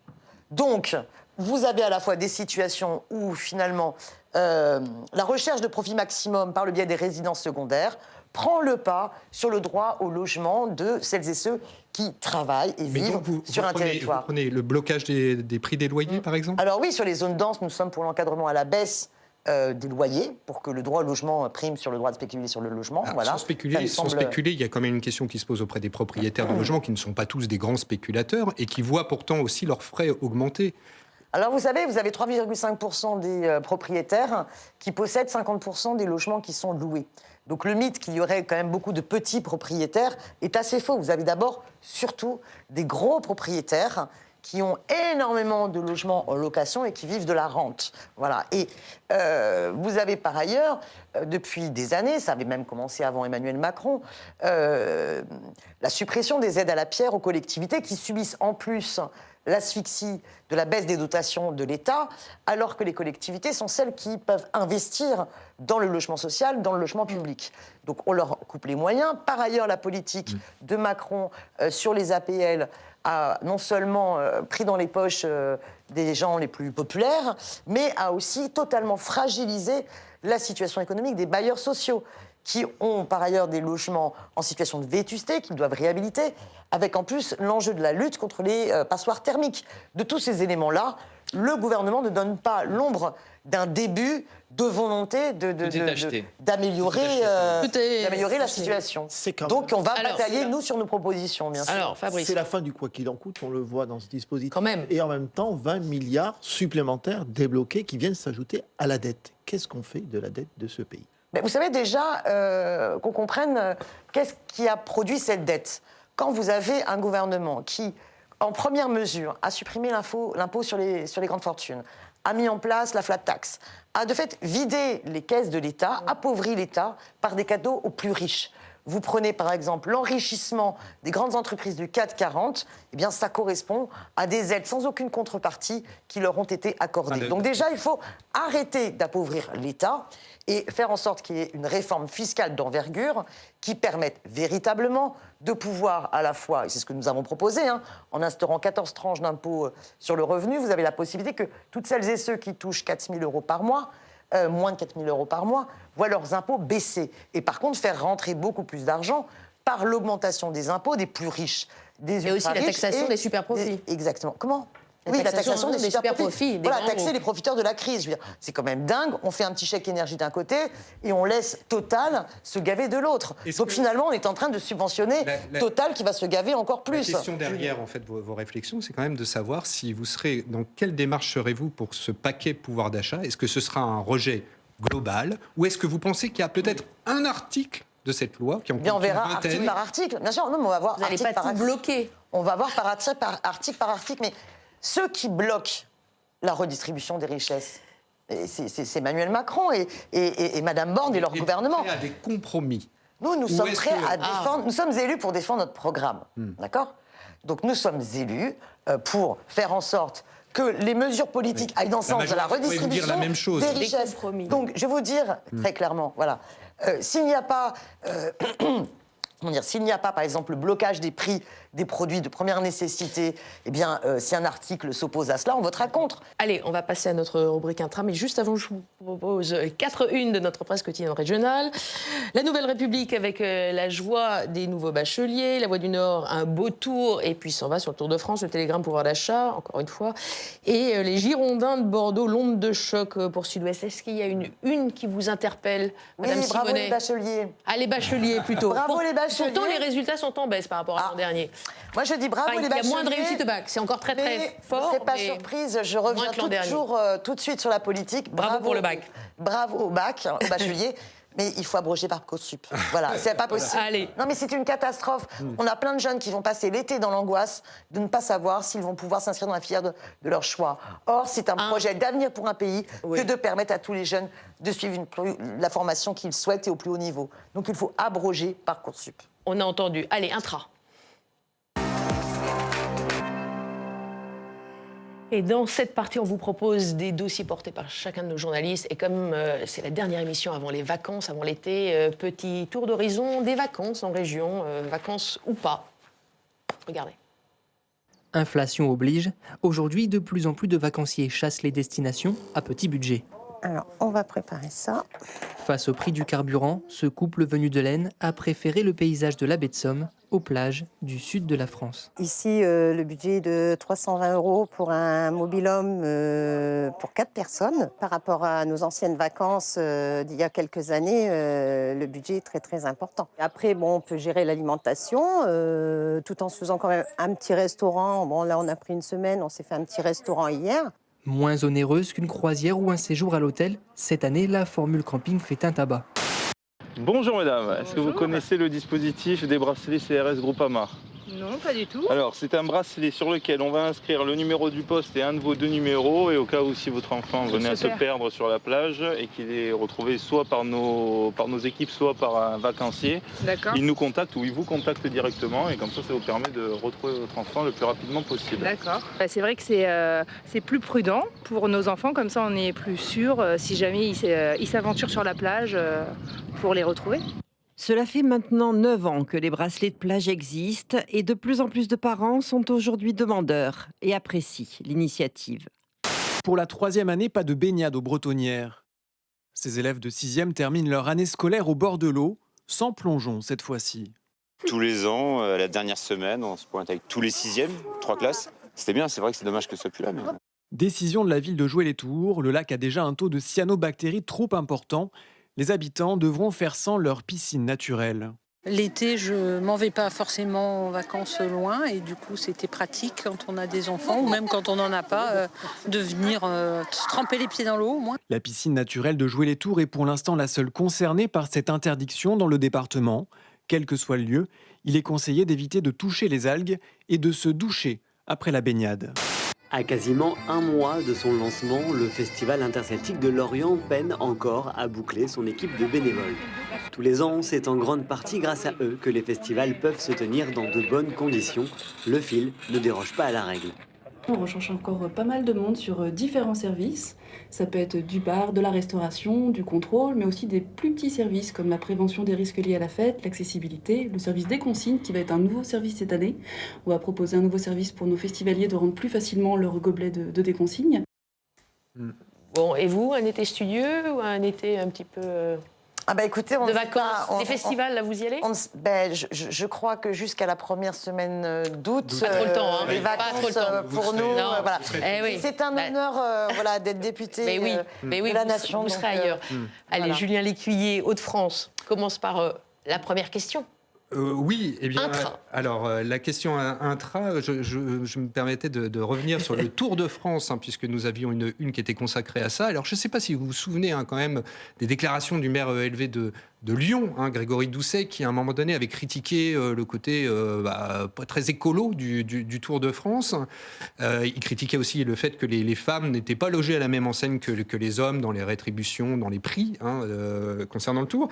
Donc, vous avez à la fois des situations où, finalement, la recherche de profit maximum par le biais des résidences secondaires prend le pas sur le droit au logement de celles et ceux qui travaillent et vivent sur un territoire.
Vous prenez le blocage des prix des loyers, par exemple ?
Alors oui, sur les zones denses, nous sommes pour l'encadrement à la baisse des loyers, pour que le droit au logement prime sur le droit de spéculer sur le logement. Voilà.
Sans spéculer, il y a quand même une question qui se pose auprès des propriétaires de logements qui ne sont pas tous des grands spéculateurs et qui voient pourtant aussi leurs frais augmenter.
Alors vous savez, vous avez 3,5% des propriétaires qui possèdent 50% des logements qui sont loués. Donc le mythe qu'il y aurait quand même beaucoup de petits propriétaires est assez faux. Vous avez d'abord, surtout, des gros propriétaires qui ont énormément de logements en location et qui vivent de la rente. Voilà. Et vous avez par ailleurs, depuis des années, ça avait même commencé avant Emmanuel Macron, la suppression des aides à la pierre aux collectivités qui subissent en plus l'asphyxie de la baisse des dotations de l'État, alors que les collectivités sont celles qui peuvent investir dans le logement social, dans le logement public. Donc on leur coupe les moyens. Par ailleurs, la politique de Macron sur les APL a non seulement pris dans les poches des gens les plus populaires, mais a aussi totalement fragilisé la situation économique des bailleurs sociaux, qui ont par ailleurs des logements en situation de vétusté, qu'ils doivent réhabiliter, avec en plus l'enjeu de la lutte contre les passoires thermiques. De tous ces éléments-là, le gouvernement ne donne pas l'ombre d'un début de volonté d'améliorer la situation. Donc on va batailler, nous, sur nos propositions, bien sûr.
Alors, Fabrice.
C'est la fin du quoi qu'il en coûte, on le voit dans ce dispositif. Quand même. Et en même temps, 20 milliards supplémentaires débloqués qui viennent s'ajouter à la dette. Qu'est-ce qu'on fait de la dette de ce pays?
Mais vous savez déjà qu'on comprenne qu'est-ce qui a produit cette dette. Quand vous avez un gouvernement qui, en première mesure, a supprimé l'impôt sur les grandes fortunes, a mis en place la flat tax, a de fait vidé les caisses de l'État, appauvri l'État par des cadeaux aux plus riches. Vous prenez par exemple l'enrichissement des grandes entreprises du CAC 40, eh bien ça correspond à des aides sans aucune contrepartie qui leur ont été accordées. Donc déjà, il faut arrêter d'appauvrir l'État et faire en sorte qu'il y ait une réforme fiscale d'envergure qui permette véritablement de pouvoir à la fois, et c'est ce que nous avons proposé, en instaurant 14 tranches d'impôt sur le revenu, vous avez la possibilité que toutes celles et ceux qui touchent 4 000 € par mois, moins de 4 000 € par mois, voient leurs impôts baisser. Et par contre, faire rentrer beaucoup plus d'argent par l'augmentation des impôts des plus riches, des ultra-riches.
Et aussi la taxation des super-profits.
Exactement. Comment ? Oui, la taxation des super-profits. Voilà, taxer les profiteurs de la crise. Je veux dire, c'est quand même dingue. On fait un petit chèque énergie d'un côté et on laisse Total se gaver de l'autre. Donc finalement, on est en train de subventionner Total qui va se gaver encore plus.
La question derrière, en fait, vos réflexions, c'est quand même de savoir si vous serez, dans quelle démarche serez-vous pour ce paquet pouvoir d'achat? Est-ce que ce sera un rejet global ou est-ce que vous pensez qu'il y a peut-être un article de cette loi qui en
on verra article par article. Bien sûr, non, mais on va voir
vous n'allez pas tout bloquer.
On va voir article par article, mais ceux qui bloquent la redistribution des richesses, c'est Emmanuel Macron et Madame Borne et leur gouvernement.
À des compromis.
Nous sommes prêts à défendre. Nous sommes élus pour défendre notre programme, d'accord? Donc nous sommes élus pour faire en sorte que les mesures politiques aillent dans le sens de la redistribution des richesses. Donc je vais vous dire très clairement, voilà, s'il n'y a pas s'il n'y a pas, par exemple, le blocage des prix des produits de première nécessité, eh bien, si un article s'oppose à cela, on votera contre.
Allez, on va passer à notre rubrique intra, mais juste avant, je vous propose 4 de notre presse quotidienne régionale. La Nouvelle République avec la joie des nouveaux bacheliers, La Voix du Nord, un beau tour, et puis s'en va sur le Tour de France, le Télégramme pouvoir d'achat, encore une fois, et les Girondins de Bordeaux, l'onde de choc pour Sud-Ouest. Est-ce qu'il y a une qui vous interpelle, Madame Simonet?
Bravo les bacheliers.
Ah, les bacheliers plutôt.
Bravo les bacheliers.
Pourtant, les résultats sont en baisse par rapport à l'an dernier.
Moi, je dis bravo les bacheliers.
Il y a moins de réussite au bac, c'est encore très fort.
C'est pas surprise, je reviens toujours tout de suite sur la politique.
Bravo pour le bac.
Bravo au bac, aux bacheliers. Mais il faut abroger Parcoursup. Voilà, c'est pas possible.
Allez.
Non, mais c'est une catastrophe. On a plein de jeunes qui vont passer l'été dans l'angoisse de ne pas savoir s'ils vont pouvoir s'inscrire dans la filière de leur choix. Or, c'est un projet d'avenir pour un pays que de permettre à tous les jeunes de suivre la formation qu'ils souhaitent et au plus haut niveau. Donc, il faut abroger Parcoursup.
On a entendu. Allez, intra. Et dans cette partie, on vous propose des dossiers portés par chacun de nos journalistes. Et comme c'est la dernière émission avant les vacances, avant l'été, petit tour d'horizon des vacances en région, vacances ou pas. Regardez.
Inflation oblige. Aujourd'hui, de plus en plus de vacanciers chassent les destinations à petit budget.
Alors, on va préparer ça.
Face au prix du carburant, ce couple venu de l'Aisne a préféré le paysage de la baie de Somme aux plages du sud de la France.
Ici, le budget est de 320 € pour un mobil-home pour 4 personnes. Par rapport à nos anciennes vacances d'il y a quelques années, le budget est très très important. Après, bon, on peut gérer l'alimentation tout en se faisant quand même un petit restaurant. Bon, là, on a pris une semaine, on s'est fait un petit restaurant hier.
Moins onéreuse qu'une croisière ou un séjour à l'hôtel, cette année, la formule camping fait un tabac.
Bonjour mesdames, est-ce que vous connaissez le dispositif des bracelets CRS Groupama?
Non, pas du tout.
Alors, c'est un bracelet sur lequel on va inscrire le numéro du poste et un de vos 2 numéros, et au cas où si votre enfant venait à se perdre sur la plage et qu'il est retrouvé soit par nos équipes, soit par un vacancier, il nous contacte ou il vous contacte directement, et comme ça, ça vous permet de retrouver votre enfant le plus rapidement possible.
D'accord. C'est vrai que c'est plus prudent pour nos enfants, comme ça on est plus sûr si jamais ils s'aventurent sur la plage pour les retrouver.
Cela fait maintenant 9 ans que les bracelets de plage existent et de plus en plus de parents sont aujourd'hui demandeurs et apprécient l'initiative.
Pour la 3e année, pas de baignade aux Bretonnières. Ces élèves de 6e terminent leur année scolaire au bord de l'eau, sans plongeon cette fois-ci.
Tous les ans, la dernière semaine, on se pointe avec tous les 6e, 3 classes. C'était bien, c'est vrai que c'est dommage que ce soit plus là. Mais...
Décision de la ville de Joué-les-Tours, le lac a déjà un taux de cyanobactéries trop important. Les habitants devront faire sans leur piscine naturelle.
L'été, je m'en vais pas forcément en vacances loin et du coup c'était pratique quand on a des enfants ou même quand on n'en a pas de venir tremper les pieds dans l'eau au moins.
La piscine naturelle de Joué-les-Tours est pour l'instant la seule concernée par cette interdiction dans le département. Quel que soit le lieu, il est conseillé d'éviter de toucher les algues et de se doucher après la baignade.
À quasiment un mois de son lancement, le Festival interceltique de Lorient peine encore à boucler son équipe de bénévoles. Tous les ans, c'est en grande partie grâce à eux que les festivals peuvent se tenir dans de bonnes conditions. Le fil ne déroge pas à la règle.
On recherche encore pas mal de monde sur différents services. Ça peut être du bar, de la restauration, du contrôle, mais aussi des plus petits services comme la prévention des risques liés à la fête, l'accessibilité, le service des consignes qui va être un nouveau service cette année. On va proposer un nouveau service pour nos festivaliers de rendre plus facilement leur gobelet de déconsigne.
Bon, et vous, un été studieux ou un été un petit peu...
écoutez,
de vacances, les festivals, là, vous y allez?
Je crois que jusqu'à la première semaine d'août,
pas trop le temps, hein.
les vacances pour nous, voilà. C'est un honneur d'être député de la nation.
Vous serez ailleurs. Allez,
voilà.
Julien Lécuyer, Hauts-de-France, commence par la première question.
Oui, eh bien,
Intra.
alors la question intra, je me permettais de revenir sur le Tour de France, puisque nous avions une qui était consacrée à ça. Alors je ne sais pas si vous vous souvenez quand même des déclarations du maire élevé de Lyon, Grégory Doucet, qui à un moment donné avait critiqué le côté pas très écolo du Tour de France. Il critiquait aussi le fait que les femmes n'étaient pas logées à la même enseigne que les hommes dans les rétributions, dans les prix concernant le Tour.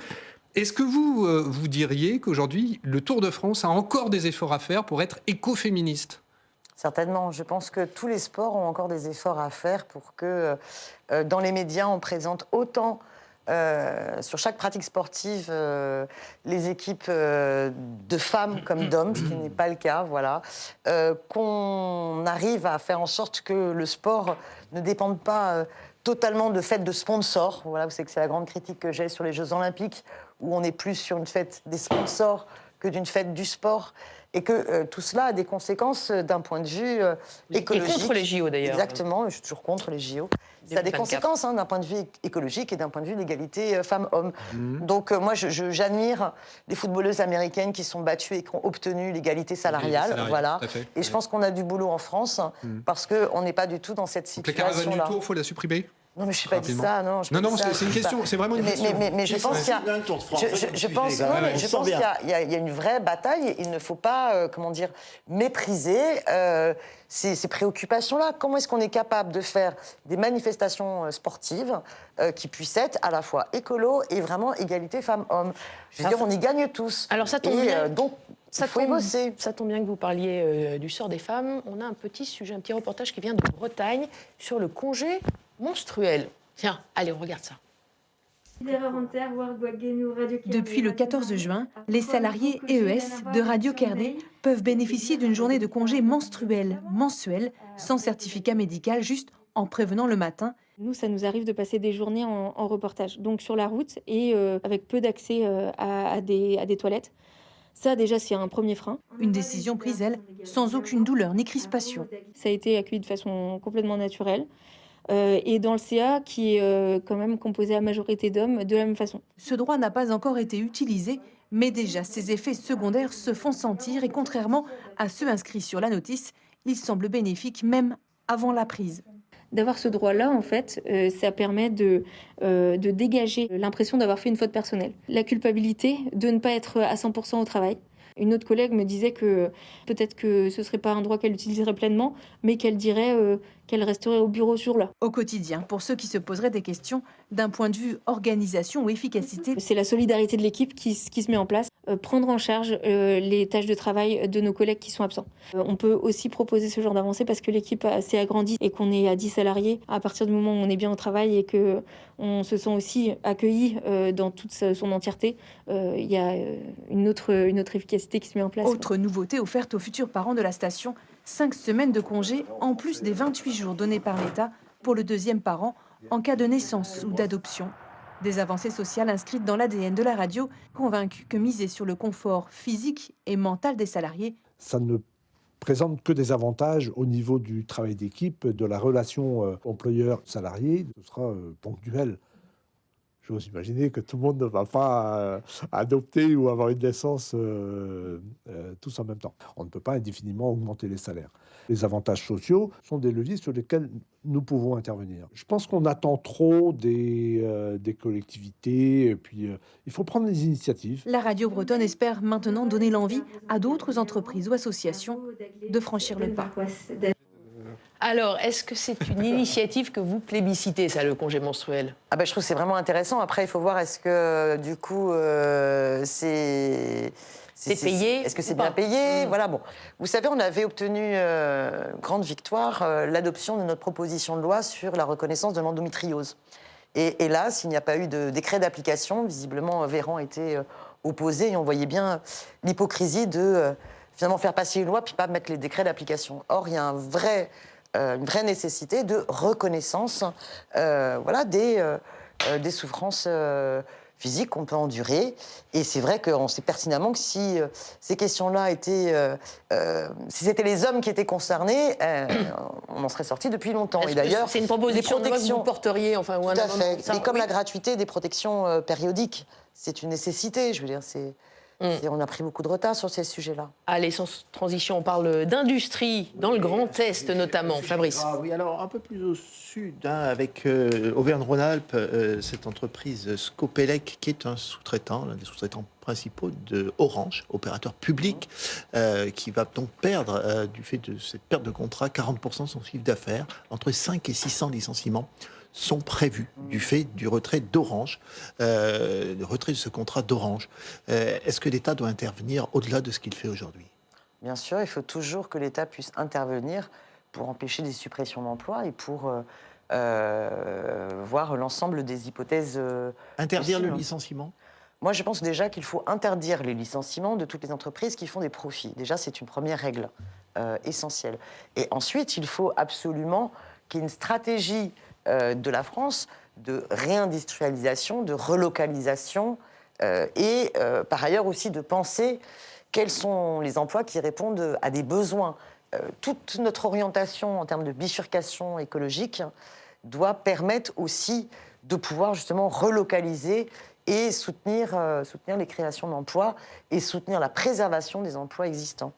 Est-ce que vous diriez qu'aujourd'hui, le Tour de France a encore des efforts à faire pour être écoféministe ?
Certainement. Je pense que tous les sports ont encore des efforts à faire pour que dans les médias, on présente autant sur chaque pratique sportive les équipes de femmes comme d'hommes, ce qui n'est pas le cas, voilà. Qu'on arrive à faire en sorte que le sport ne dépende pas totalement de fête de sponsors. Voilà, vous savez que c'est la grande critique que j'ai sur les Jeux Olympiques, où on est plus sur une fête des sponsors que d'une fête du sport. Et que tout cela a des conséquences d'un point de vue écologique.
Et contre les JO d'ailleurs.
Exactement, je suis toujours contre les JO. Ça a des conséquences d'un point de vue écologique et d'un point de vue d'égalité femmes-hommes. Donc moi, j'admire les footballeuses américaines qui sont battues et qui ont obtenu l'égalité salariale. Voilà. Et je pense qu'on a du boulot en France parce qu'on n'est pas du tout dans cette situation-là.
Donc la caravane du Tour, il faut la supprimer ?
Non, mais je ne suis pas dit ça, non.
Non, c'est une question, c'est vraiment une question.
Mais je pense qu'il y a une vraie bataille. Il ne faut pas, mépriser ces préoccupations-là. Comment est-ce qu'on est capable de faire des manifestations sportives qui puissent être à la fois écolo et vraiment égalité femmes-hommes? Je veux dire, on y gagne tous.
Alors ça tombe bien.
Donc, il faut y bosser.
Ça tombe bien que vous parliez du sort des femmes. On a un petit sujet, un petit reportage qui vient de Bretagne sur le congé menstruel. Tiens, allez, on regarde ça.
Depuis le 14 juin, les salariés EES de Radio Kerdé peuvent bénéficier d'une journée de congé menstruel mensuel, sans certificat médical, juste en prévenant le matin.
Nous, ça nous arrive de passer des journées en reportage, donc sur la route et avec peu d'accès à des toilettes. Ça, déjà, c'est un premier frein.
Une décision prise, elle, sans aucune douleur ni crispation.
Ça a été accueilli de façon complètement naturelle. Et dans le CA, qui est quand même composé à majorité d'hommes, de la même façon.
Ce droit n'a pas encore été utilisé, mais déjà, ses effets secondaires se font sentir et contrairement à ceux inscrits sur la notice, il semble bénéfique même avant la prise.
D'avoir ce droit-là, en fait, ça permet de dégager l'impression d'avoir fait une faute personnelle. La culpabilité de ne pas être à 100% au travail. Une autre collègue me disait que peut-être que ce ne serait pas un droit qu'elle utiliserait pleinement, mais qu'elle dirait qu'elle resterait au bureau ce jour-là.
Au quotidien, pour ceux qui se poseraient des questions d'un point de vue organisation ou efficacité.
C'est la solidarité de l'équipe qui se met en place. Prendre en charge les tâches de travail de nos collègues qui sont absents. On peut aussi proposer ce genre d'avancée parce que l'équipe s'est agrandie et qu'on est à 10 salariés. À partir du moment où on est bien au travail et qu'on se sent aussi accueilli dans toute son entièreté, il y a une autre efficacité qui se met en place.
Autre nouveauté offerte aux futurs parents de la station, 5 semaines de congé en plus des 28 jours donnés par l'État pour le deuxième parent en cas de naissance ou d'adoption. Des avancées sociales inscrites dans l'ADN de la radio, convaincus que miser sur le confort physique et mental des salariés,
ça ne
présente que des avantages au niveau du travail d'équipe, de la relation employeur-salarié. Ce sera ponctuel. J'ose imaginer que tout le monde ne va pas adopter ou avoir une naissance tous en même temps. On ne peut pas indéfiniment augmenter les salaires. Les avantages sociaux sont des leviers sur lesquels nous pouvons intervenir. Je pense qu'on attend trop des collectivités, et puis il faut prendre des initiatives.
La radio bretonne espère maintenant donner l'envie à d'autres entreprises ou associations de franchir le pas.
Alors, est-ce que c'est une initiative que vous plébiscitez, ça, le congé menstruel?
Je trouve que c'est vraiment intéressant. Après, il faut voir, est-ce que, du coup, c'est
payé?
Est-ce que c'est bien payé? Voilà, bon. Vous savez, on avait obtenu grande victoire, l'adoption de notre proposition de loi sur la reconnaissance de l'endométriose. Et hélas, il n'y a pas eu de décret d'application. Visiblement, Véran était opposé et on voyait bien l'hypocrisie de finalement faire passer une loi puis pas mettre les décrets d'application. Or, il y a une vraie nécessité de reconnaissance des souffrances physiques qu'on peut endurer. Et c'est vrai qu'on sait pertinemment que si ces questions-là étaient... si c'était les hommes qui étaient concernés, on en serait sorti depuis longtemps.
Et d'ailleurs, c'est une proposition de loi que vous porteriez, enfin, ou un amendement.
Tout à fait.
Ça,
et comme
oui.
la gratuité des protections périodiques, c'est une nécessité, je veux dire, on a pris beaucoup de retard sur ces sujets-là.
Allez, sans transition, on parle d'industrie, dans le Grand Est notamment. Fabrice.
Oui, alors un peu plus au sud, avec Auvergne-Rhône-Alpes, cette entreprise Scopelec, qui est un sous-traitant, l'un des sous-traitants principaux de Orange, opérateur public, qui va donc perdre, du fait de cette perte de contrat, 40% de son chiffre d'affaires, entre 5 et 600 licenciements sont prévus du fait du retrait d'Orange, le retrait de ce contrat d'Orange. Est-ce que l'État doit intervenir au-delà de ce qu'il fait aujourd'hui?
Bien sûr, il faut toujours que l'État puisse intervenir pour empêcher des suppressions d'emplois et pour voir l'ensemble des hypothèses
Interdire
possibles.
le licenciement?
Moi, je pense déjà qu'il faut interdire les licenciements de toutes les entreprises qui font des profits. Déjà, c'est une première règle essentielle. Et ensuite, il faut absolument qu'il y ait une stratégie de la France de réindustrialisation, de relocalisation et par ailleurs aussi de penser quels sont les emplois qui répondent à des besoins. Toute notre orientation en termes de bifurcation écologique doit permettre aussi de pouvoir justement relocaliser et soutenir les créations d'emplois et soutenir la préservation des emplois existants.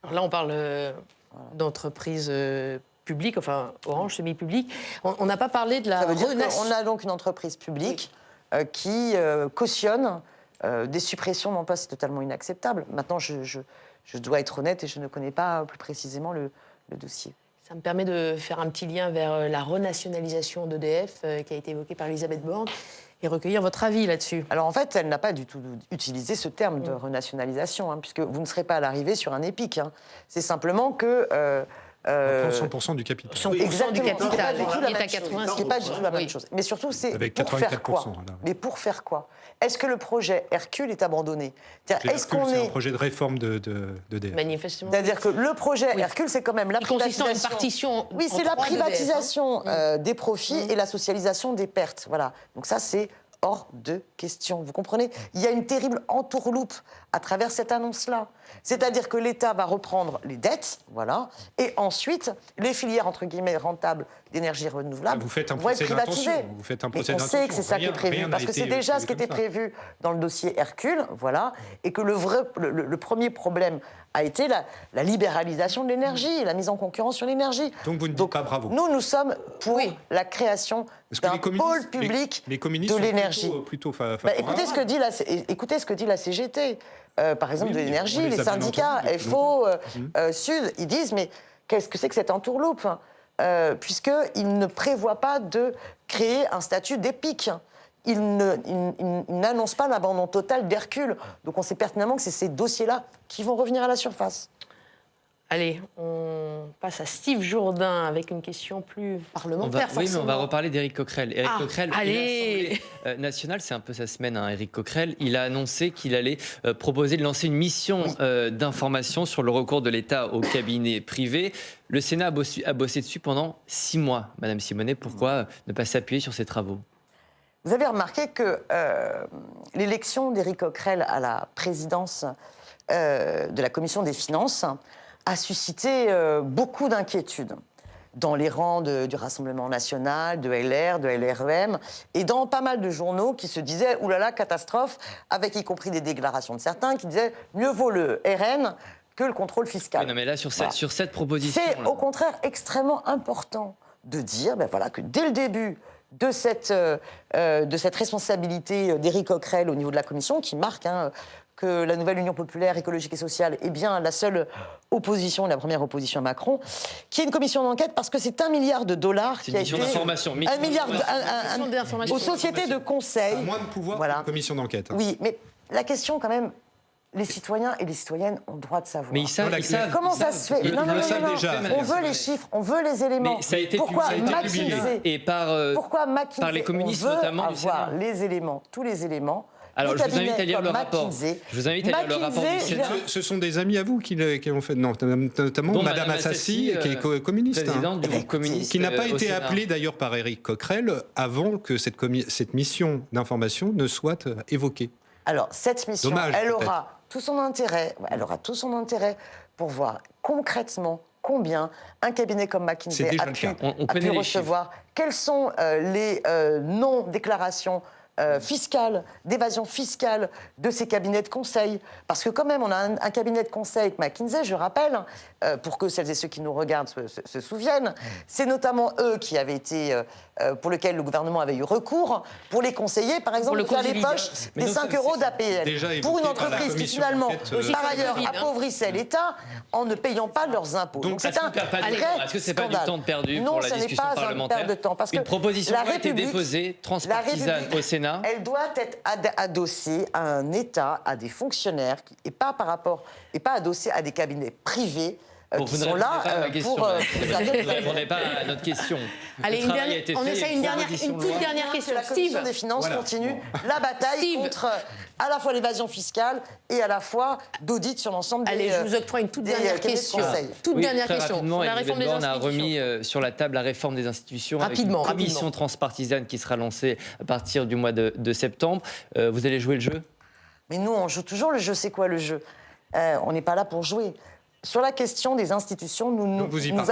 Alors là, on parle d'entreprises publiques, enfin Orange, semi-publique. On n'a pas parlé de la
renaissance. On a donc une entreprise publique qui cautionne des suppressions d'emplois. C'est totalement inacceptable. Maintenant, je dois être honnête et je ne connais pas plus précisément le dossier.
Ça me permet de faire un petit lien vers la renationalisation d'EDF qui a été évoquée par Elisabeth Borne et recueillir votre avis là-dessus.
Alors en fait, elle n'a pas du tout utilisé ce terme de renationalisation, puisque vous ne serez pas à l'arrivée sur un EPIC. C'est simplement que...
100% du capital.
100% du capital,
qui est à 80. Ce qui n'est pas du tout la même chose. Mais surtout, c'est pour faire quoi? Mais pour faire quoi? Est-ce que le projet Hercule est abandonné?
Est-ce qu'on est... C'est un projet de réforme d'EDF.
Manifestement.
C'est-à-dire que le projet Hercule, c'est quand même la privatisation.
Consistant en une partition.
Oui, c'est la privatisation des profits et la socialisation des pertes. Voilà. Donc ça, c'est hors de question. Vous comprenez? Il y a une terrible entourloupe à travers cette annonce-là. C'est-à-dire que l'État va reprendre les dettes, voilà, et ensuite, les filières, entre guillemets, rentables d'énergie renouvelable vont être privatisées.
Vous faites un procès
on sait que c'est ça qui est prévu, parce que c'est déjà ce qui était prévu dans le dossier Hercule, voilà, et que le premier problème a été la libéralisation de l'énergie, la mise en concurrence sur l'énergie.
Donc vous ne dites pas bravo.
Nous sommes pour la création d'un pôle public de l'énergie.
Plutôt
écoutez ce que dit la CGT. Par exemple, de l'énergie, les syndicats, FO, Sud, ils disent, mais qu'est-ce que c'est que cette entourloupe puisqu'ils ne prévoient pas de créer un statut d'EPIC. Ils n'annoncent pas l'abandon total d'Hercule. Donc on sait pertinemment que c'est ces dossiers-là qui vont revenir à la surface.
Allez, on passe à Steve Jourdain avec une question plus parlementaire.
Oui, mais on va reparler d'Éric Coquerel. Éric Coquerel,
allez.
l'Assemblée nationale, c'est un peu sa semaine, Éric Coquerel. Il a annoncé qu'il allait proposer de lancer une mission d'information sur le recours de l'État au cabinet privé. Le Sénat a bossé dessus pendant 6 mois. Madame Simonet, pourquoi ne pas s'appuyer sur ces travaux?
Vous avez remarqué que l'élection d'Éric Coquerel à la présidence de la Commission des Finances a suscité beaucoup d'inquiétudes dans les rangs du Rassemblement national, de LR, de LREM, et dans pas mal de journaux qui se disaient « oulala, catastrophe », avec y compris des déclarations de certains qui disaient « mieux vaut le RN que le contrôle fiscal ».
Oui, non, mais là, sur cette proposition...
C'est au contraire extrêmement important de dire que dès le début de cette responsabilité d'Éric Coquerel au niveau de la Commission, qui marque que la nouvelle Union populaire, écologique et sociale est bien la seule opposition, la première opposition à Macron, qui est une commission d'enquête parce que c'est $1 milliard qui a été... $1 milliard aux sociétés de conseil.
À moins de pouvoir une commission d'enquête.
Oui, mais la question quand même... Les citoyens et les citoyennes ont le droit de savoir.
Mais ils savent.
Comment ça se fait? Non, on veut les chiffres, on veut les éléments.
Mais ça a été publié et par les communistes notamment.
On veut avoir les éléments, tous les éléments.
Alors, je vous invite à lire le rapport.
Ce sont des amis à vous qui l'ont fait, non, notamment Madame Assassi, qui est communiste.
Présidente du groupe communiste.
Qui n'a pas été appelée d'ailleurs par Éric Coquerel avant que cette mission d'information ne soit évoquée.
Alors, cette mission, elle aura tout son intérêt pour voir concrètement combien un cabinet comme McKinsey a pu recevoir, quelles sont les non-déclarations fiscale, d'évasion fiscale de ces cabinets de conseil. Parce que quand même, on a un cabinet de conseil avec McKinsey, je rappelle, pour que celles et ceux qui nous regardent se souviennent, c'est notamment eux qui avaient été, pour lesquels le gouvernement avait eu recours, pour les conseiller, par exemple, de faire les poches des 5 € d'APL. Pour une entreprise qui, finalement, par ailleurs, appauvrissait l'État en ne payant pas leurs impôts.
Donc c'est un vrai scandale. Est-ce que c'est pas du temps de perdu pour la discussion parlementaire? Une proposition a été déposée, transpartisane, au Sénat.
Elle doit être adossée à un État, à des fonctionnaires, et pas adossée à des cabinets privés qui sont là
pour... Vous ne répondez pas à notre question.
Allez, on essaie une toute dernière question.
La Commission des finances continue la bataille contre à la fois l'évasion fiscale et à la fois d'audit sur l'ensemble des...
Allez, je vous octroie une toute dernière question. Dernière question.
Rapidement, Elisabeth Borne a remis sur la table la réforme des institutions avec une commission transpartisane qui sera lancée à partir du mois de septembre. Vous allez jouer le jeu?
Mais nous, on joue toujours le jeu. C'est quoi le jeu? On n'est pas là pour jouer. Sur la question des institutions, nous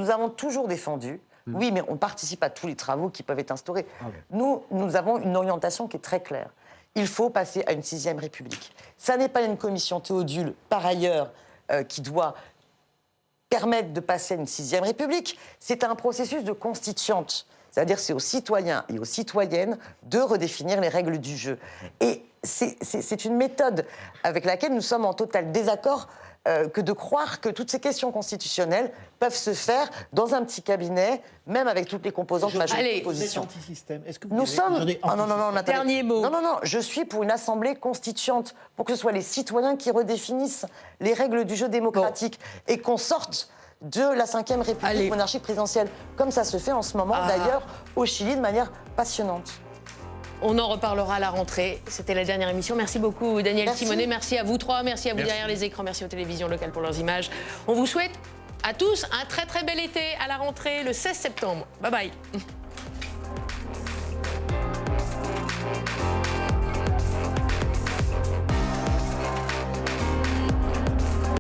avons toujours défendu. Oui, mais on participe à tous les travaux qui peuvent être instaurés. Nous avons une orientation qui est très claire. Il faut passer à une 6e République. Ça n'est pas une commission Théodule, par ailleurs, qui doit permettre de passer à une 6e République. C'est un processus de constituante. C'est-à-dire c'est aux citoyens et aux citoyennes de redéfinir les règles du jeu. Et c'est une méthode avec laquelle nous sommes en total désaccord que de croire que toutes ces questions constitutionnelles peuvent se faire dans un petit cabinet, même avec toutes les composantes majorité opposition. Nous sommes...
Dernier mot.
Non, je suis pour une assemblée constituante, pour que ce soit les citoyens qui redéfinissent les règles du jeu démocratique et qu'on sorte de la 5e République monarchique présidentielle, comme ça se fait en ce moment, d'ailleurs, au Chili, de manière passionnante.
On en reparlera à la rentrée. C'était la dernière émission. Merci beaucoup, Daniel Simonet. Merci à vous trois. Merci à vous derrière les écrans. Merci aux télévisions locales pour leurs images. On vous souhaite à tous un très très bel été à la rentrée le 16 septembre. Bye bye.